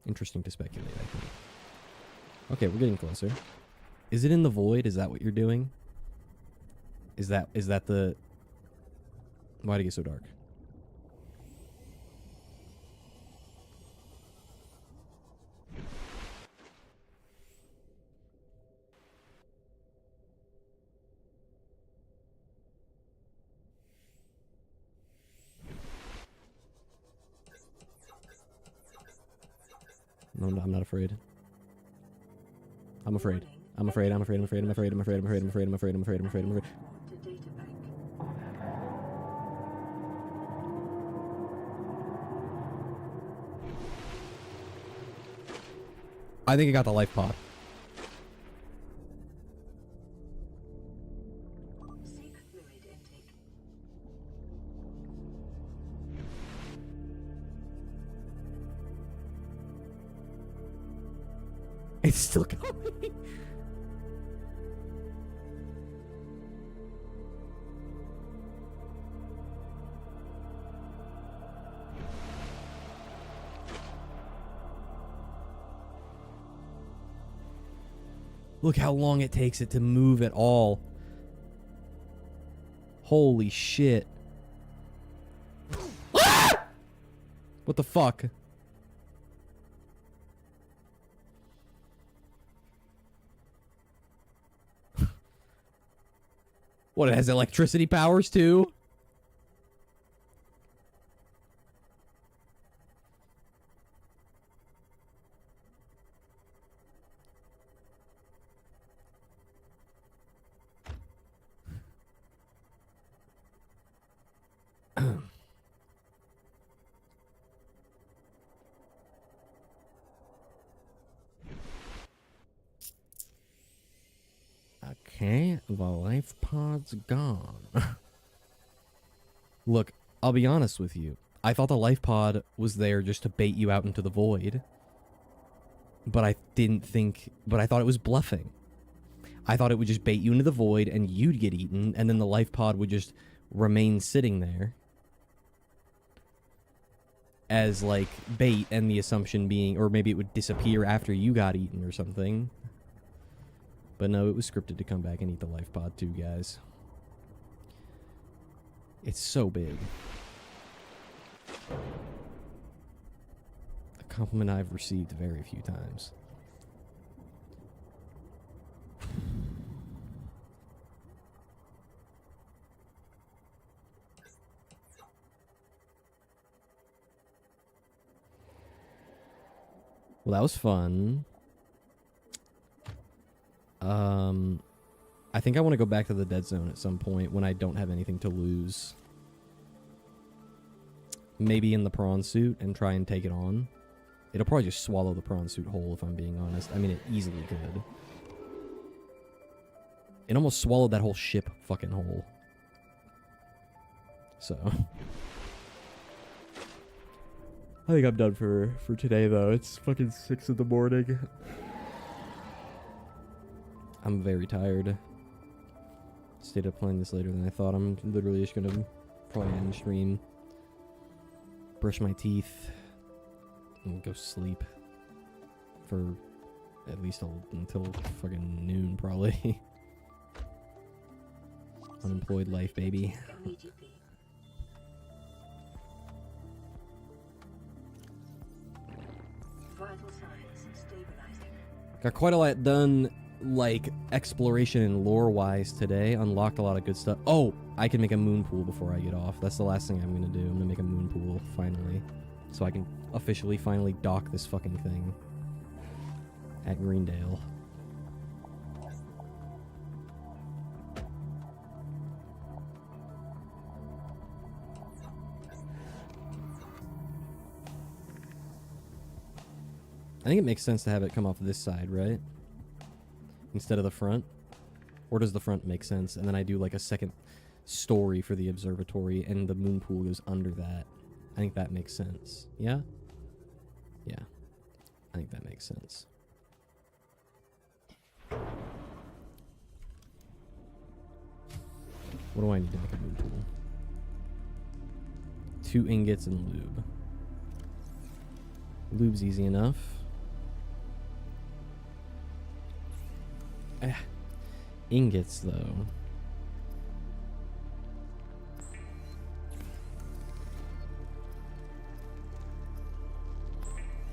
interesting to speculate, I think. Okay, we're getting closer. Is it in the void? Is that what you're doing? Is that the... Why'd it get so dark? No, I'm not afraid. I'm afraid. I'm afraid. I'm afraid. I'm afraid. I'm afraid. I'm afraid. I'm afraid. I'm afraid. I'm afraid. I'm afraid. I'm afraid. I'm afraid. I think I got the life pod. It's still going. Look how long it takes it to move at all. Holy shit. Ah! What the fuck? What, it has electricity powers too? Okay, the life pod's gone. Look, I'll be honest with you. I thought the life pod was there just to bait you out into the void. But I thought it was bluffing. I thought it would just bait you into the void and you'd get eaten, and then the life pod would just remain sitting there as, like, bait, and the assumption being, or maybe it would disappear after you got eaten or something. But no, it was scripted to come back and eat the life pod too, guys. It's so big. A compliment I've received very few times. Well, that was fun. I think I want to go back to the dead zone at some point when I don't have anything to lose. Maybe in the prawn suit and try and take it on. It'll probably just swallow the prawn suit whole, if I'm being honest. I mean, it easily could. It almost swallowed that whole ship fucking whole. So. I think I'm done for today, though. It's fucking 6 in the morning. I'm very tired. Stayed up playing this later than I thought. I'm literally just gonna probably end stream. Brush my teeth. And go sleep. For at least until fucking noon, probably. Unemployed life, baby. Got quite a lot done, like, exploration and lore-wise today. Unlocked a lot of good stuff. Oh, I can make a moon pool before I get off. That's the last thing I'm gonna do. I'm gonna make a moon pool, finally. So I can officially finally dock this fucking thing. At Greendale. I think it makes sense to have it come off this side, right? Instead of the front? Or does the front make sense? And then I do like a second story for the observatory and the moon pool goes under that. I think that makes sense. Yeah? Yeah. I think that makes sense. What do I need to make a moon pool? 2 ingots and lube. Lube's easy enough. Ingots, though.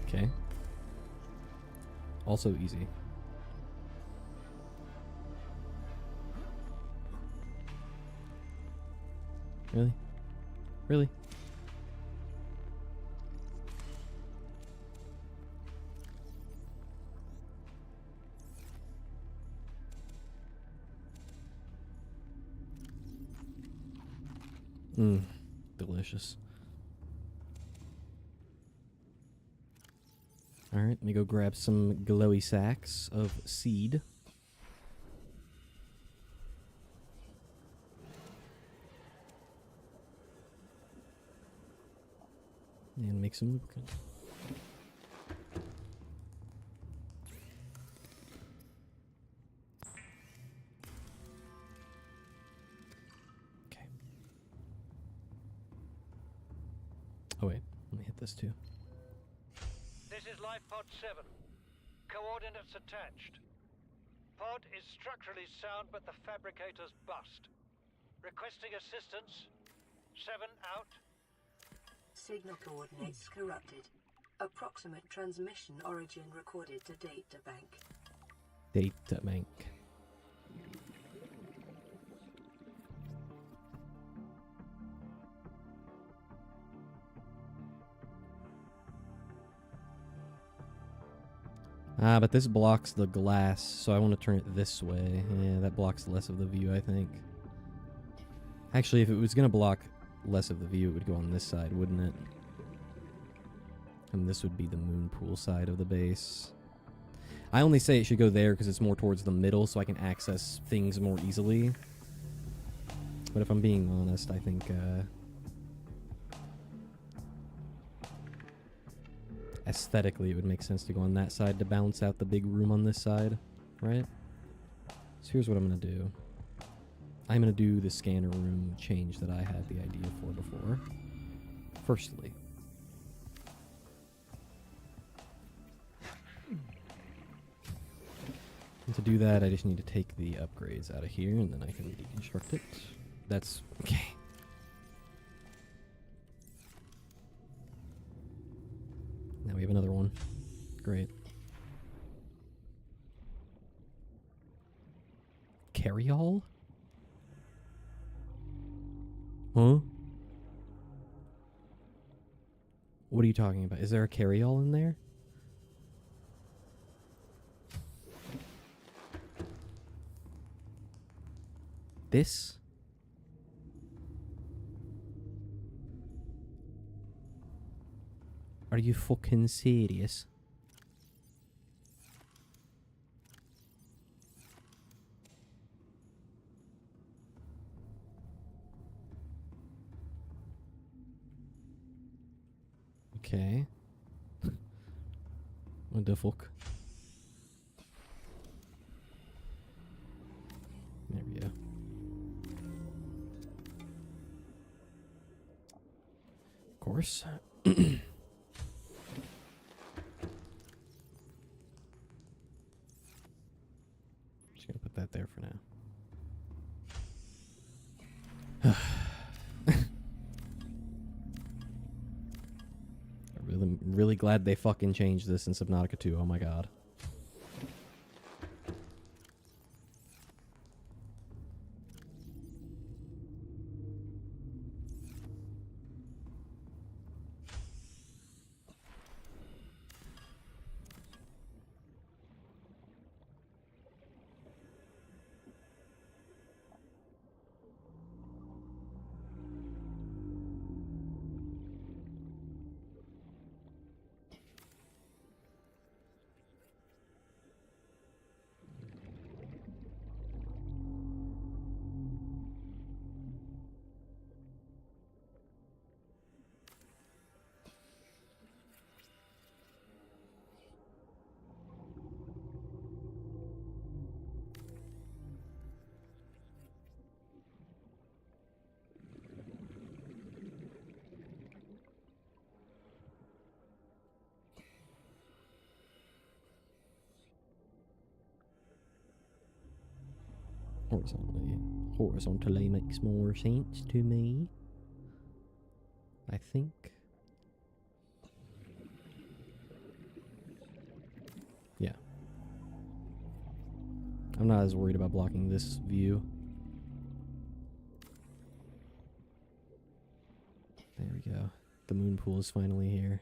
Okay. Also easy. Really? Really? Delicious. Alright, let me go grab some glowy sacks of seed. And make some lubricant. Oh wait, let me hit this too. This is Life Pod 7. Coordinates attached. Pod is structurally sound, but the fabricator's bust. Requesting assistance. 7 out. Signal coordinates corrupted. Approximate transmission origin recorded to databank. Databank. Ah, but this blocks the glass, so I want to turn it this way. Yeah, that blocks less of the view, I think. Actually, if it was going to block less of the view, it would go on this side, wouldn't it? And this would be the moon pool side of the base. I only say it should go there because it's more towards the middle so I can access things more easily. But if I'm being honest, I think aesthetically it would make sense to go on that side to balance out the big room on this side, right? So here's what I'm going to do. I'm going to do the scanner room change that I had the idea for before. Firstly, and to do that, I just need to take the upgrades out of here, and then I can deconstruct it. That's okay. Now we have another one. Great. Carryall? Huh? What are you talking about? Is there a carryall in there? This? Are you fucking serious? Okay. What the fuck? There we go. Of course. Just gonna put that there for now. I'm really glad they fucking changed this in Subnautica 2. Oh my god. Horizontally makes more sense to me, I think. Yeah. I'm not as worried about blocking this view. There we go. The moon pool is finally here.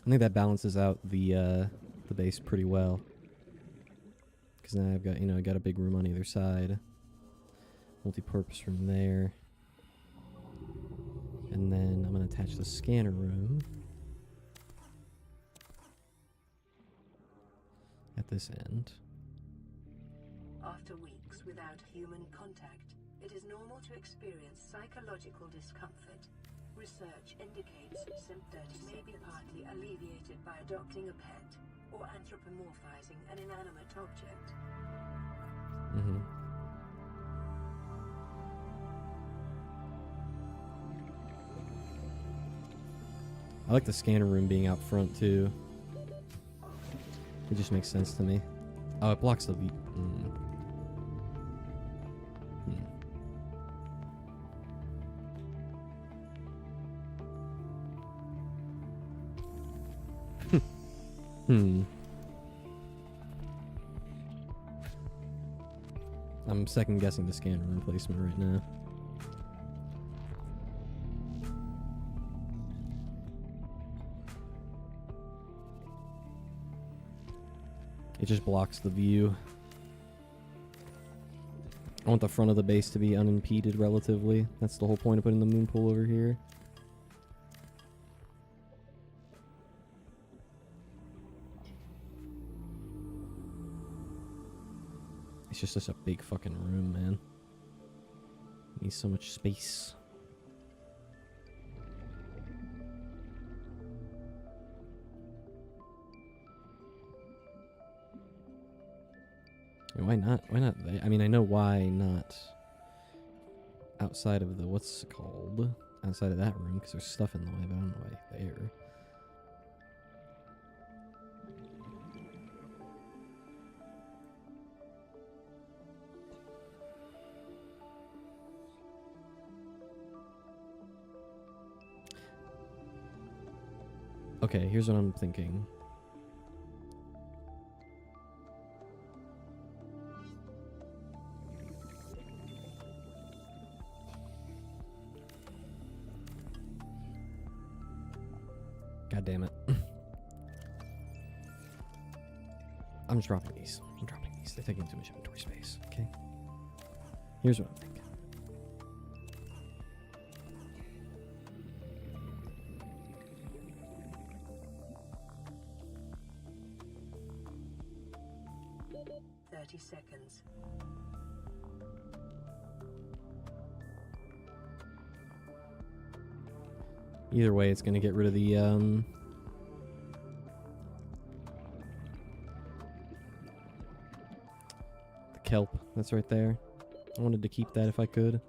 I think that balances out the base pretty well. Because now I've got, I got a big room on either side. Multi-purpose room there. And then I'm going to attach the scanner room at this end. After weeks without human contact, it is normal to experience psychological discomfort. Research indicates symptoms may be partly alleviated by adopting a pet or anthropomorphizing an inanimate object. Mm-hmm. I like the scanner room being out front too. It just makes sense to me. Oh, it blocks the view. I'm second guessing the scanner room placement right now. It just blocks the view. I want the front of the base to be unimpeded relatively. That's the whole point of putting the moon pool over here. It's just such a big fucking room, man. It needs so much space. Why not? Why not? I mean, I know why not outside of the, what's it called? Outside of that room, because there's stuff in the way, but I don't know why there. Okay, here's what I'm thinking. God damn it. I'm just dropping these. I'm dropping these. They're taking too much inventory space, okay? Here's what I'm thinking. Seconds. Either way, it's going to get rid of the kelp that's right there. I wanted to keep that if I could.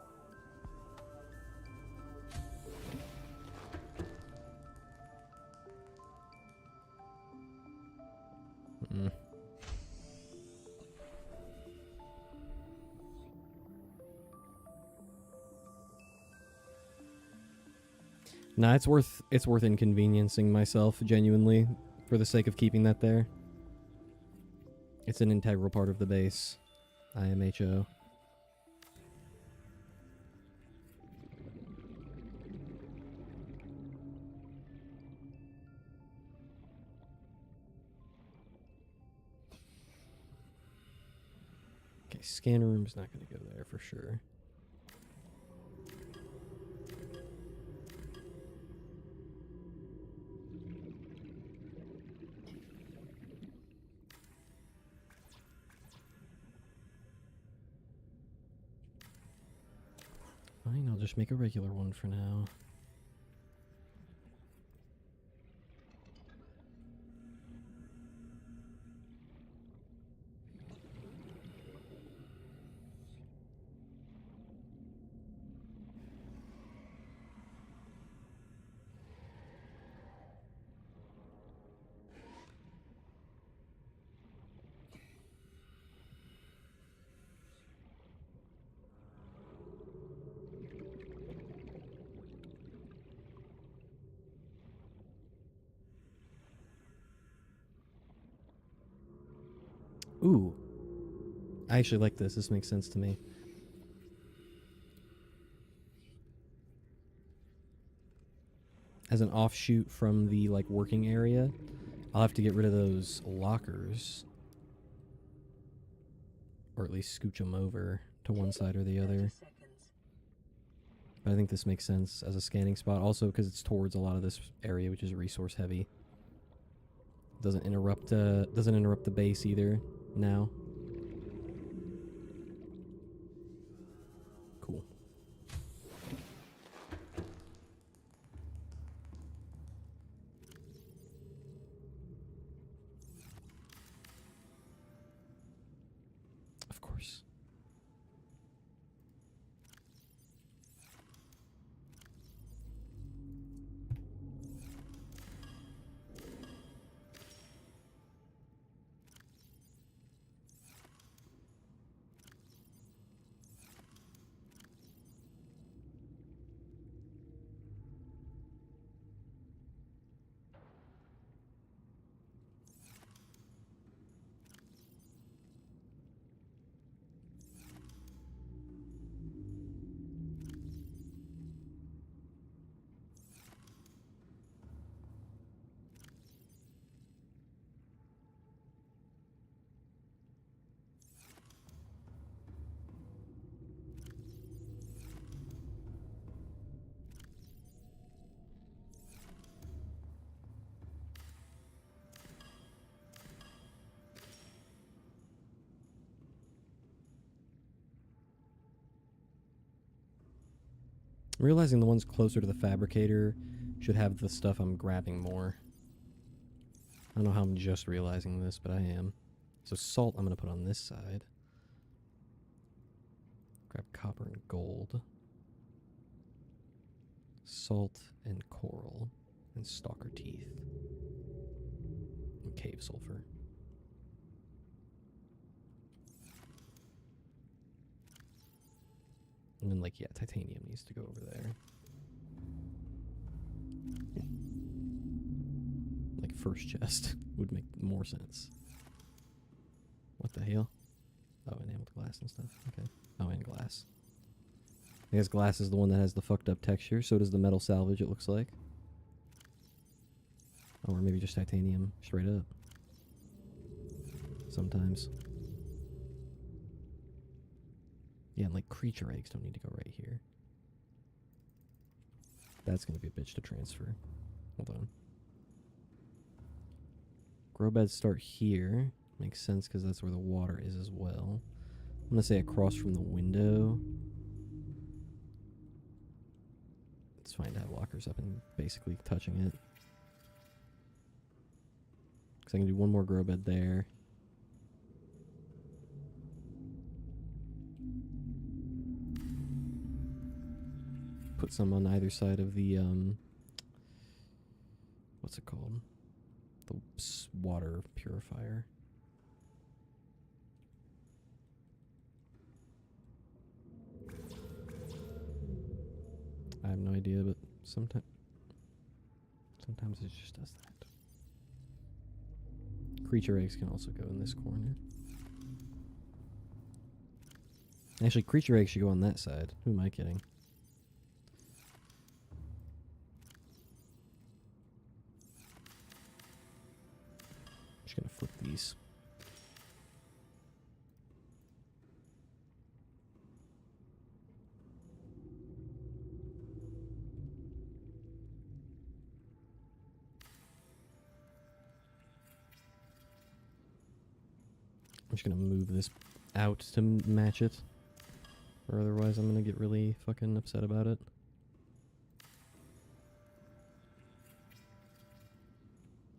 Nah, it's worth inconveniencing myself genuinely for the sake of keeping that there. It's an integral part of the base. IMHO. Okay, scanner room's not going to go there for sure. Fine, I'll just make a regular one for now. Ooh. I actually like this. This makes sense to me. As an offshoot from the, like, working area, I'll have to get rid of those lockers. Or at least scooch them over to one side or the other. But I think this makes sense as a scanning spot. Also, because it's towards a lot of this area, which is resource heavy. Doesn't interrupt the base either now. Cool. Of course. I'm realizing the ones closer to the fabricator should have the stuff I'm grabbing more. I don't know how I'm just realizing this, but I am. So salt I'm going to put on this side. Grab copper and gold. Salt and coral. And stalker teeth. And cave sulfur. And then, like, yeah, titanium needs to go over there. Like, first chest would make more sense. What the hell? Oh, enameled glass and stuff. Okay. Oh, and glass. I guess glass is the one that has the fucked up texture. So does the metal salvage, it looks like. Oh, or maybe just titanium, straight up. Sometimes. Yeah, and like creature eggs don't need to go right here. That's going to be a bitch to transfer. Hold on. Grow beds start here. Makes sense because that's where the water is as well. I'm going to say across from the window. It's fine to have lockers up and basically touching it. Because I can do one more grow bed there. Put some on either side of the, what's it called? The water purifier. I have no idea, but sometimes it just does that. Creature eggs can also go in this corner. Actually, creature eggs should go on that side. Who am I kidding? I'm just gonna flip these. I'm just gonna move this out to match it. Or otherwise I'm gonna get really fucking upset about it.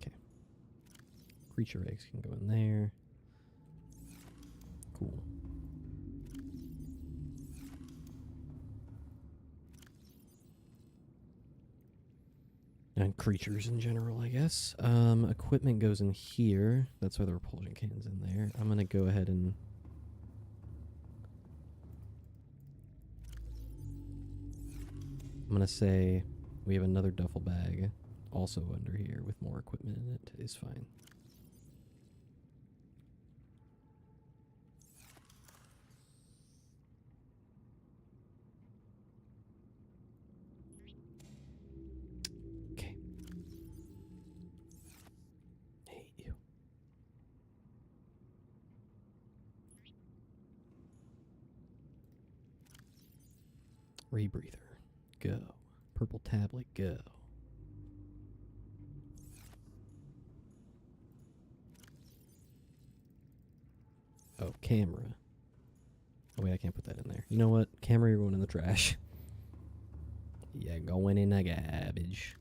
Okay. Creature eggs can go in there. Cool. And creatures in general, I guess. Equipment goes in here. That's why the repulsion can's in there. I'm gonna go ahead and... I'm gonna say we have another duffel bag also under here with more equipment in it is fine. Okay. Hate you. Rebreather. Go. Purple tablet, go. Oh, camera. Oh, wait, I can't put that in there. You know what? Camera, you're going in the trash. Yeah, going in the garbage.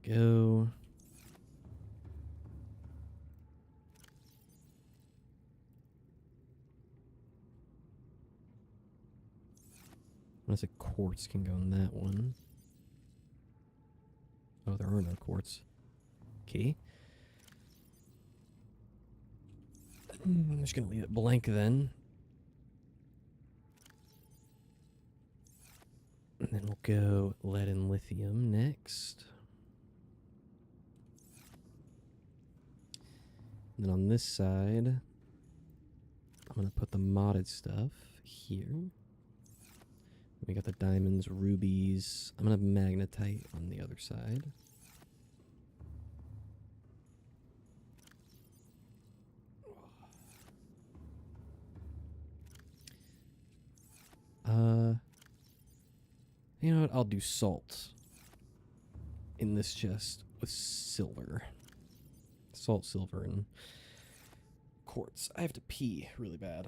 Go. Unless a quartz can go in that one. Oh, there are no quartz. Okay. I'm just gonna leave it blank then. And then we'll go lead and lithium next. And then on this side, I'm going to put the modded stuff here. We got the diamonds, rubies. I'm going to magnetite on the other side. You know what? I'll do salt in this chest with silver. Salt, silver, and quartz. I have to pee really bad.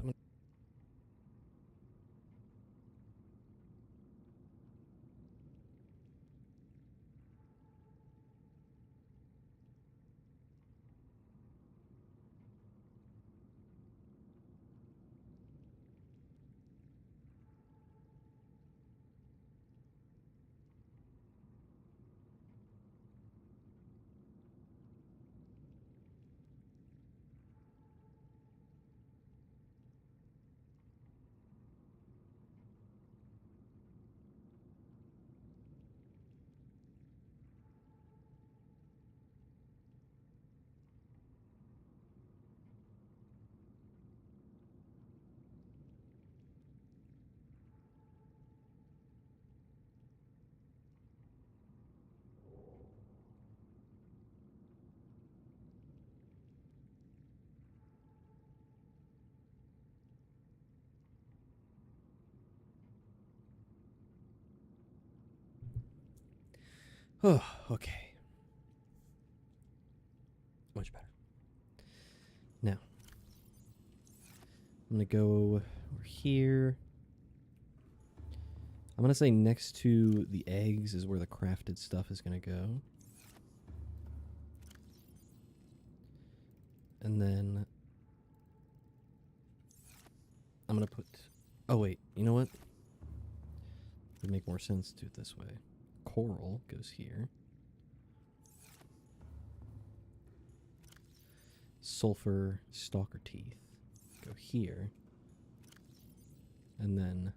Oh, okay. Much better. Now, I'm going to go over here. I'm going to say next to the eggs is where the crafted stuff is going to go. And then I'm going to put... Oh, wait. You know what? It would make more sense to do it this way. Coral goes here. Sulfur stalker teeth go here. And then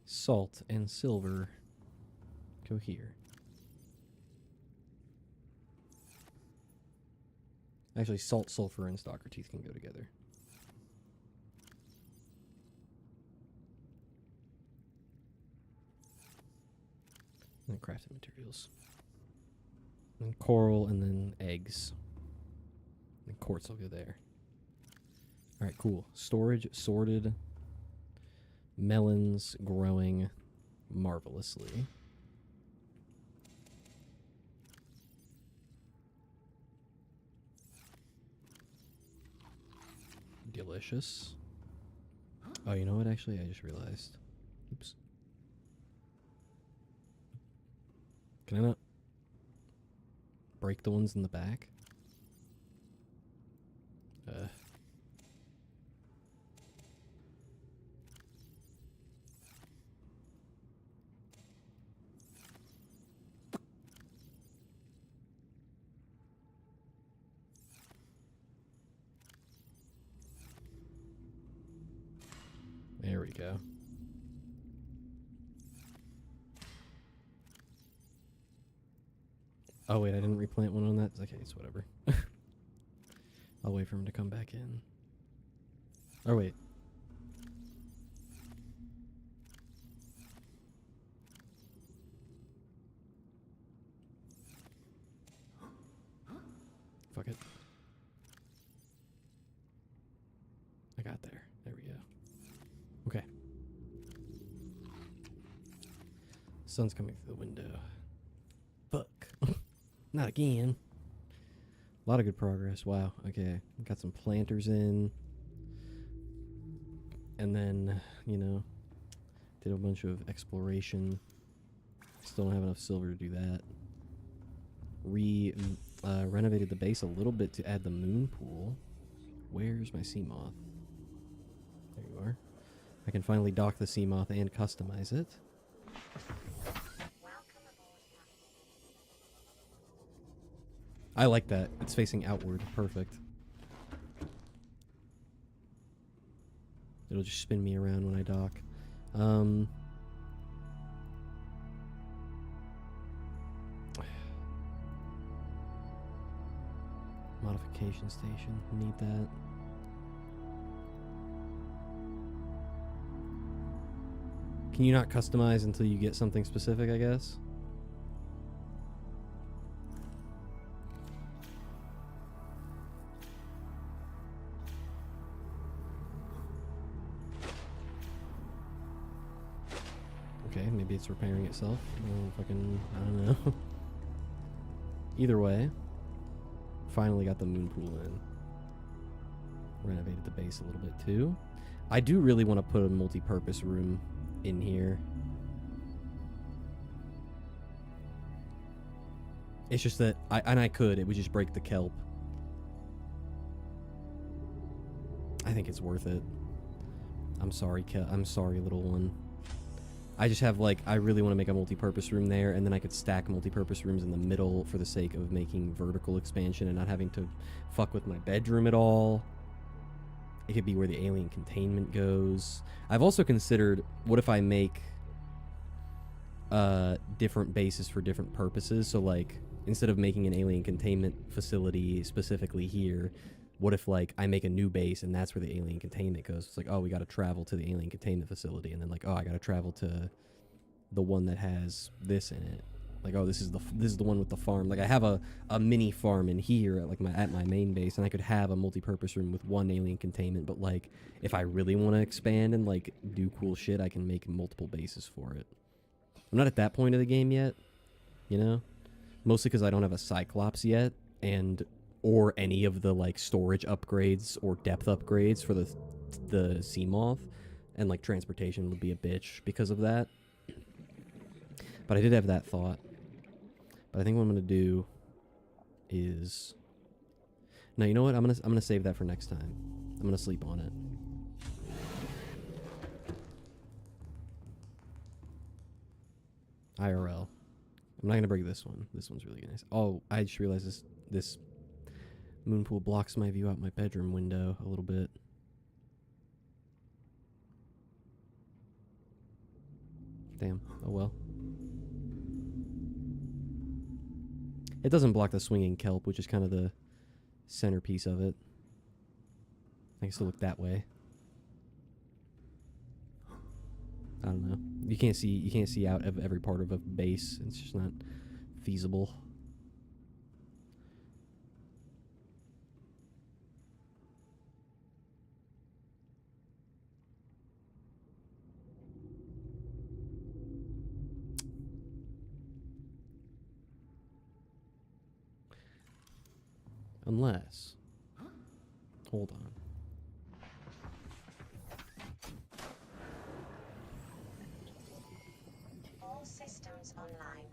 salt and silver go here. Actually, salt, sulfur, and stalker teeth can go together. And crafted materials. And coral, and then eggs. And quartz will go there. Alright, cool. Storage sorted. Melons growing marvelously. Delicious. Oh, you know what? Actually, I just realized. Oops. Can I not break the ones in the back? There we go. Oh wait, I didn't replant one on that. Okay, it's whatever. I'll wait for him to come back in. Oh wait. Fuck it. I got there. There we go. Okay. Sun's coming through the window. Fuck. Not again. A lot of good progress. Wow. Okay. Got some planters in. And then, you know, did a bunch of exploration. Still don't have enough silver to do that. Renovated the base a little bit to add the moon pool. Where's my sea moth? There you are. I can finally dock the sea moth and customize it. I like that. It's facing outward. Perfect. It'll just spin me around when I dock. Modification station. Need that. Can you not customize until you get something specific, I guess? Okay, maybe it's repairing itself. I don't know. Either way, finally got the moon pool in. Renovated the base a little bit too. I do really want to put a multi-purpose room in here. It's just that I could. It would just break the kelp. I think it's worth it. I'm sorry, little one. I just have, like, I really want to make a multi-purpose room there, and then I could stack multi-purpose rooms in the middle for the sake of making vertical expansion and not having to fuck with my bedroom at all. It could be where the alien containment goes. I've also considered, what if I make different bases for different purposes? So, like, instead of making an alien containment facility specifically here, what if, like, I make a new base and that's where the alien containment goes? It's like, oh, we got to travel to the alien containment facility, and then, like, oh, I got to travel to the one that has this in it. Like, oh, this is the one with the farm. Like, I have a mini farm in here at my main base, and I could have a multi-purpose room with one alien containment. But, like, if I really want to expand and, like, do cool shit, I can make multiple bases for it. I'm not at that point of the game yet, you know, mostly because I don't have a Cyclops yet, or any of the, like, storage upgrades or depth upgrades for the sea moth, and, like, transportation would be a bitch because of that. But I did have that thought. But I think what I'm gonna do is, no, you know what? I'm gonna save that for next time. I'm gonna sleep on it. IRL. I'm not gonna break this one. This one's really nice. Oh, I just realized this moon pool blocks my view out my bedroom window a little bit. Damn. Oh well. It doesn't block the swinging kelp, which is kind of the centerpiece of it. I can still look that way. I don't know. You can't see out of every part of a base. It's just not feasible. Unless, hold on. All systems online.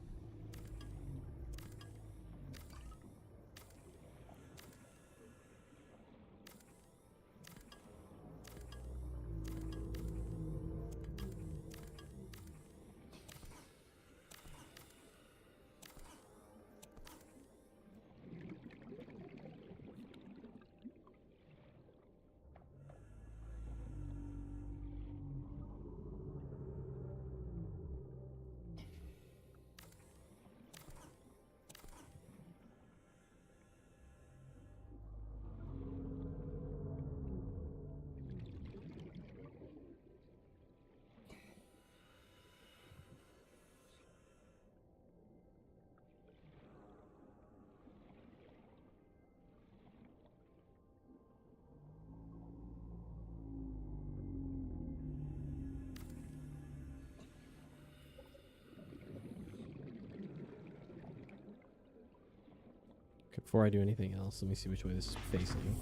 Before I do anything else, let me see which way this is facing.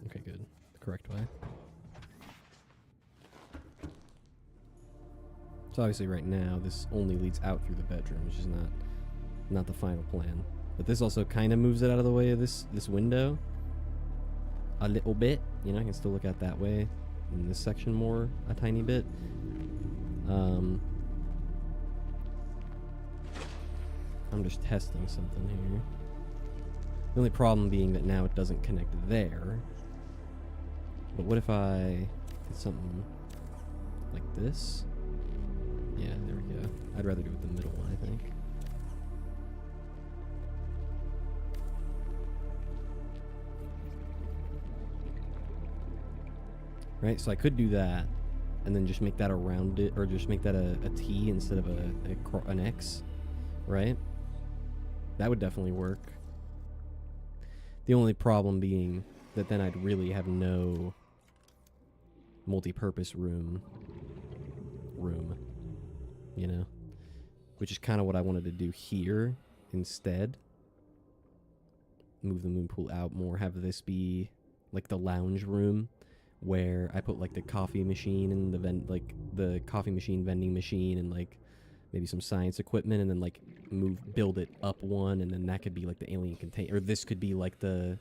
Okay, good. The correct way. So obviously right now, this only leads out through the bedroom, which is not the final plan. But this also kind of moves it out of the way of this window a little bit. You know, I can still look out that way in this section more, a tiny bit. I'm just testing something here. The only problem being that now it doesn't connect there. But what if I did something like this? Yeah, there we go. I'd rather do it the middle one, I think. Right, so I could do that, and then just make that a rounded, or just make that a T instead of an X, right? That would definitely work. The only problem being that then I'd really have no multi-purpose room, you know? Which is kind of what I wanted to do here instead. Move the moon pool out more, have this be like the lounge room where I put like the coffee machine and the coffee machine vending machine and like maybe some science equipment, and then like build it up one, and then that could be like the alien containment, or this could be like the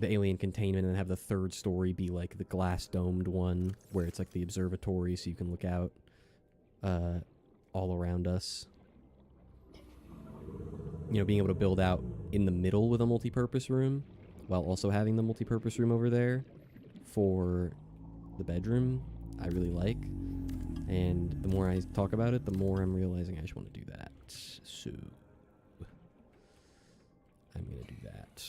alien containment, and then have the third story be like the glass domed one where it's like the observatory, so you can look out all around us. You know, being able to build out in the middle with a multi-purpose room while also having the multi-purpose room over there for the bedroom, I really like. And the more I talk about it, the more I'm realizing I just want to do that. So I'm going to do that.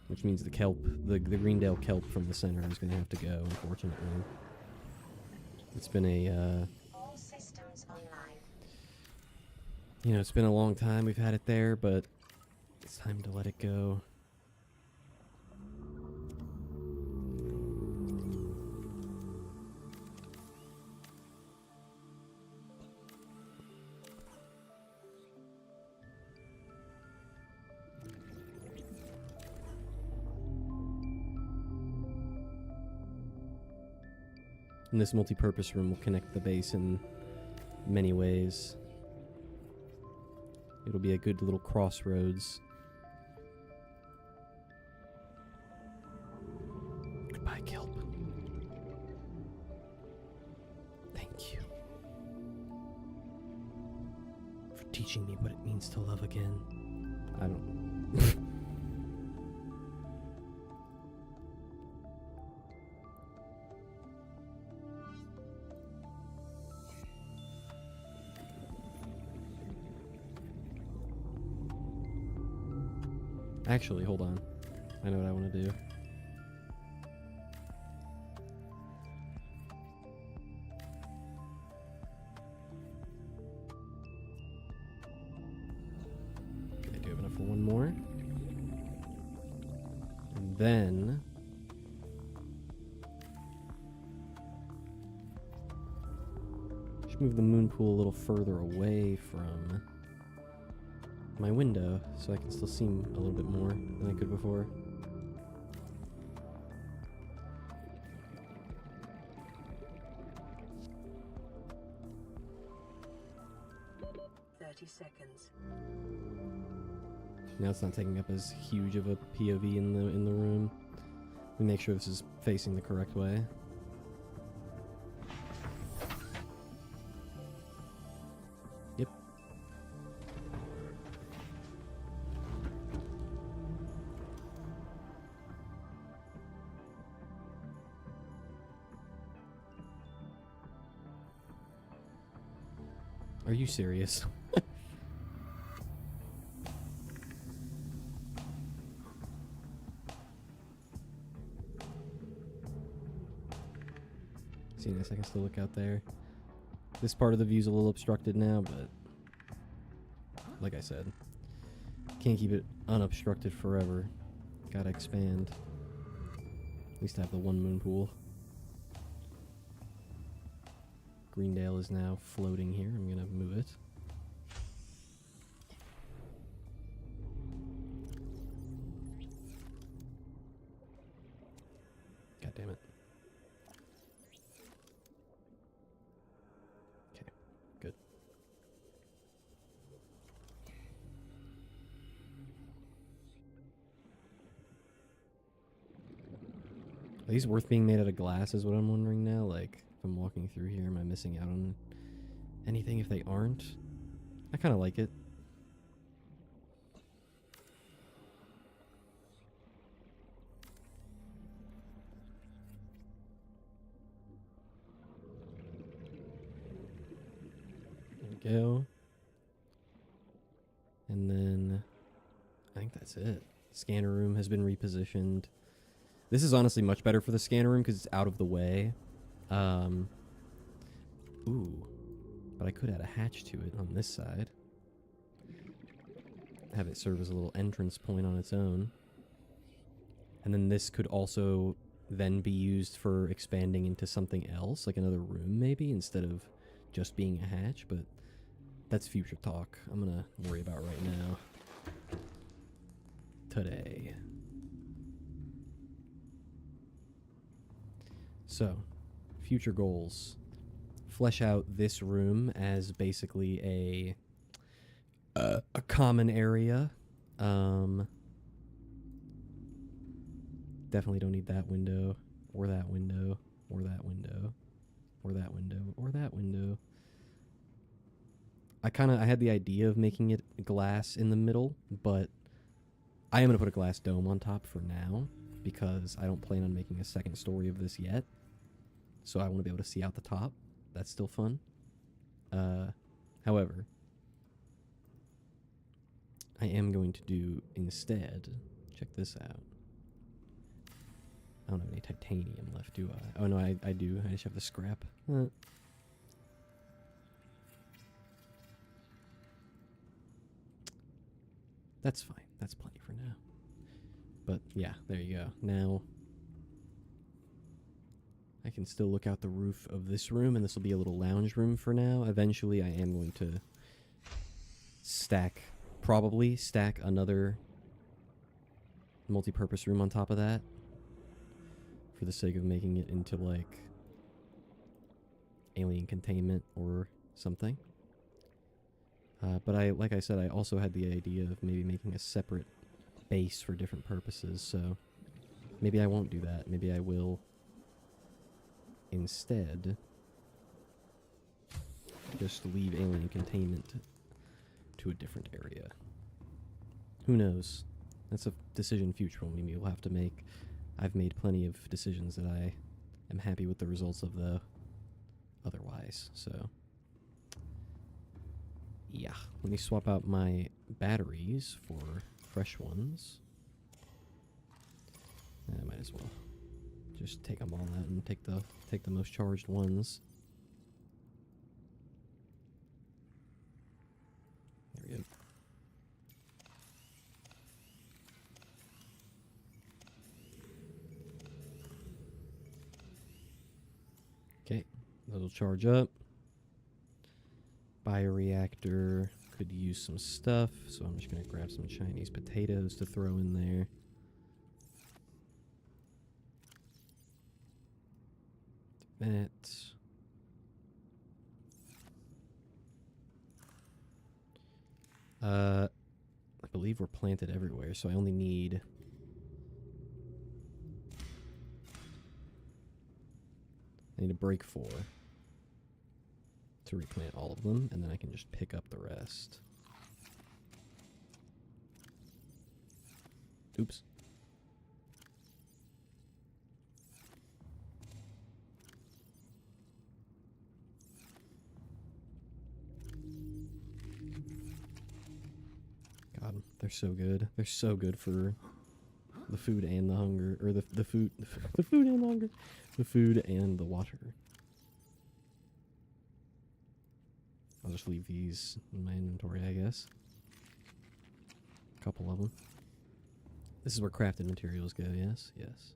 Which means the kelp, the Greendale kelp from the center is going to have to go, unfortunately. It's been a, All systems online. you know, it's been a long time we've had it there, but it's time to let it go. And this multi-purpose room will connect the base in many ways. It'll be a good little crossroads. Goodbye, Kelp. Thank you for teaching me what it means to love again. I don't... Actually, hold on. I know what I want to do. Okay, I do have enough for one more. And then... just move the moon pool a little further away from my window, so I can still see a little bit more than I could before. Now it's not taking up as huge of a POV in the room. We make sure this is facing the correct way. Yep. Are you serious? Seeing this, I can still look out there. This part of the view's a little obstructed now, but like I said, can't keep it unobstructed forever. Gotta expand. At least have the one moon pool. Greendale is now floating here. I'm gonna move it. God damn it. Okay, good. Are these worth being made out of glass is what I'm wondering now? Like, if I'm walking through here, am I missing out on anything if they aren't? I kind of like it. There we go. And then I think that's it. Scanner room has been repositioned. This is honestly much better for the scanner room because it's out of the way. Ooh. But I could add a hatch to it on this side. Have it serve as a little entrance point on its own. And then this could also then be used for expanding into something else, like another room maybe, instead of just being a hatch, but that's future talk. I'm gonna worry about right now. Today. So, future goals. Flesh out this room as basically a common area. Definitely don't need that window, or that window, or that window, or that window, or that window. I had the idea of making it glass in the middle, but I am going to put a glass dome on top for now, because I don't plan on making a second story of this yet. So I want to be able to see out the top. That's still fun. However, I am going to do instead, check this out. I don't have any titanium left, do I? Oh no, I do. I just have the scrap. That's fine. That's plenty for now. But yeah, there you go. Now I can still look out the roof of this room, and this will be a little lounge room for now. Eventually I am going to probably stack another multi-purpose room on top of that, for the sake of making it into like alien containment or something. But like I said, I also had the idea of maybe making a separate base for different purposes, so maybe I won't do that. Maybe I will instead just leave alien containment to a different area. Who knows? That's a decision future one maybe we'll have to make. I've made plenty of decisions that I am happy with the results of, though, otherwise, so yeah. Let me swap out my batteries for fresh ones. I might as well just take them all out and take the most charged ones. There we go. Okay, those will charge up. Bioreactor could use some stuff, so I'm just going to grab some Chinese potatoes to throw in there. That. I believe we're planted everywhere, so I only need... I need a break 4 to replant all of them, and then I can just pick up the rest. Oops. God, they're so good. They're so good for the food and the hunger, or the food and the hunger, the food and the water. I'll just leave these in my inventory, I guess. A couple of them. This is where crafted materials go, yes? Yes.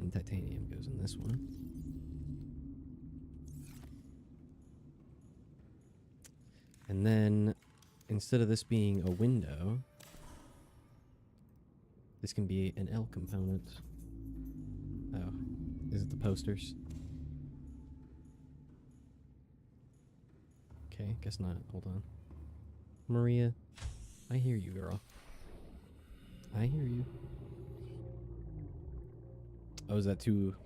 And titanium goes in this one. And then, instead of this being a window, this can be an L component. Oh, is it the posters? Okay, guess not. Hold on. Maria, I hear you, girl. I hear you. Oh, is that too...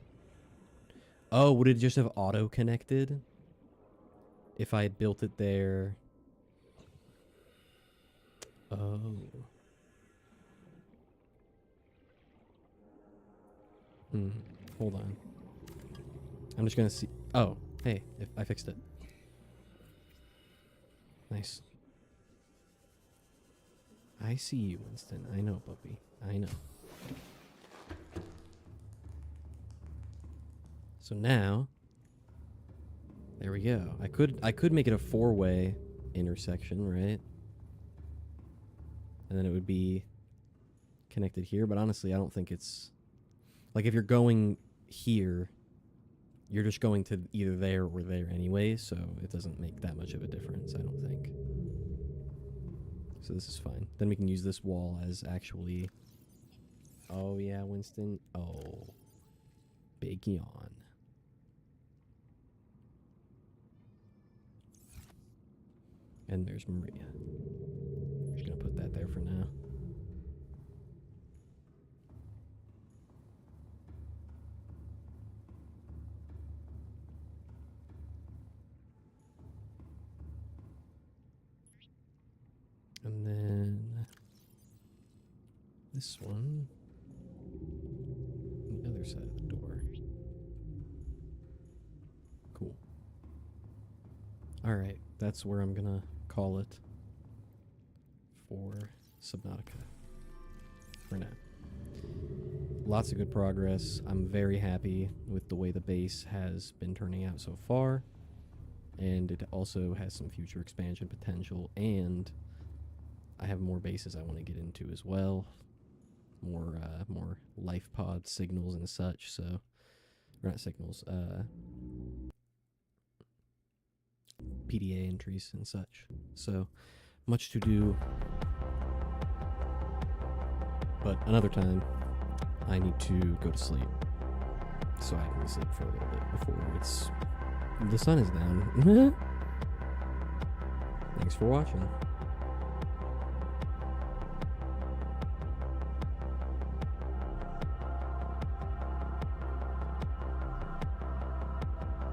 Oh, would it just have auto-connected? If I had built it there... Oh. Hold on. I'm just gonna see... Oh, hey, I fixed it. Nice. I see you, Winston. I know, puppy. I know. So now, there we go. I could make it a 4-way intersection, right? And then it would be connected here, but honestly, I don't think it's... Like, if you're going here, you're just going to either there or there anyway, so it doesn't make that much of a difference, I don't think. So this is fine. Then we can use this wall as actually... Oh, yeah, Winston. Oh. Big yawn. And there's Maria. Just gonna put that there for now. And then this one on the other side of the door. Cool. All right, that's where I'm gonna call it for Subnautica for now. Lots of good progress. I'm very happy with the way the base has been turning out so far, and it also has some future expansion potential, and I have more bases I want to get into as well. More life pod signals and such, so... Or not signals, PDA entries and such. So, much to do. But another time, I need to go to sleep. So I can sleep for a little bit before the sun is down. Thanks for watching.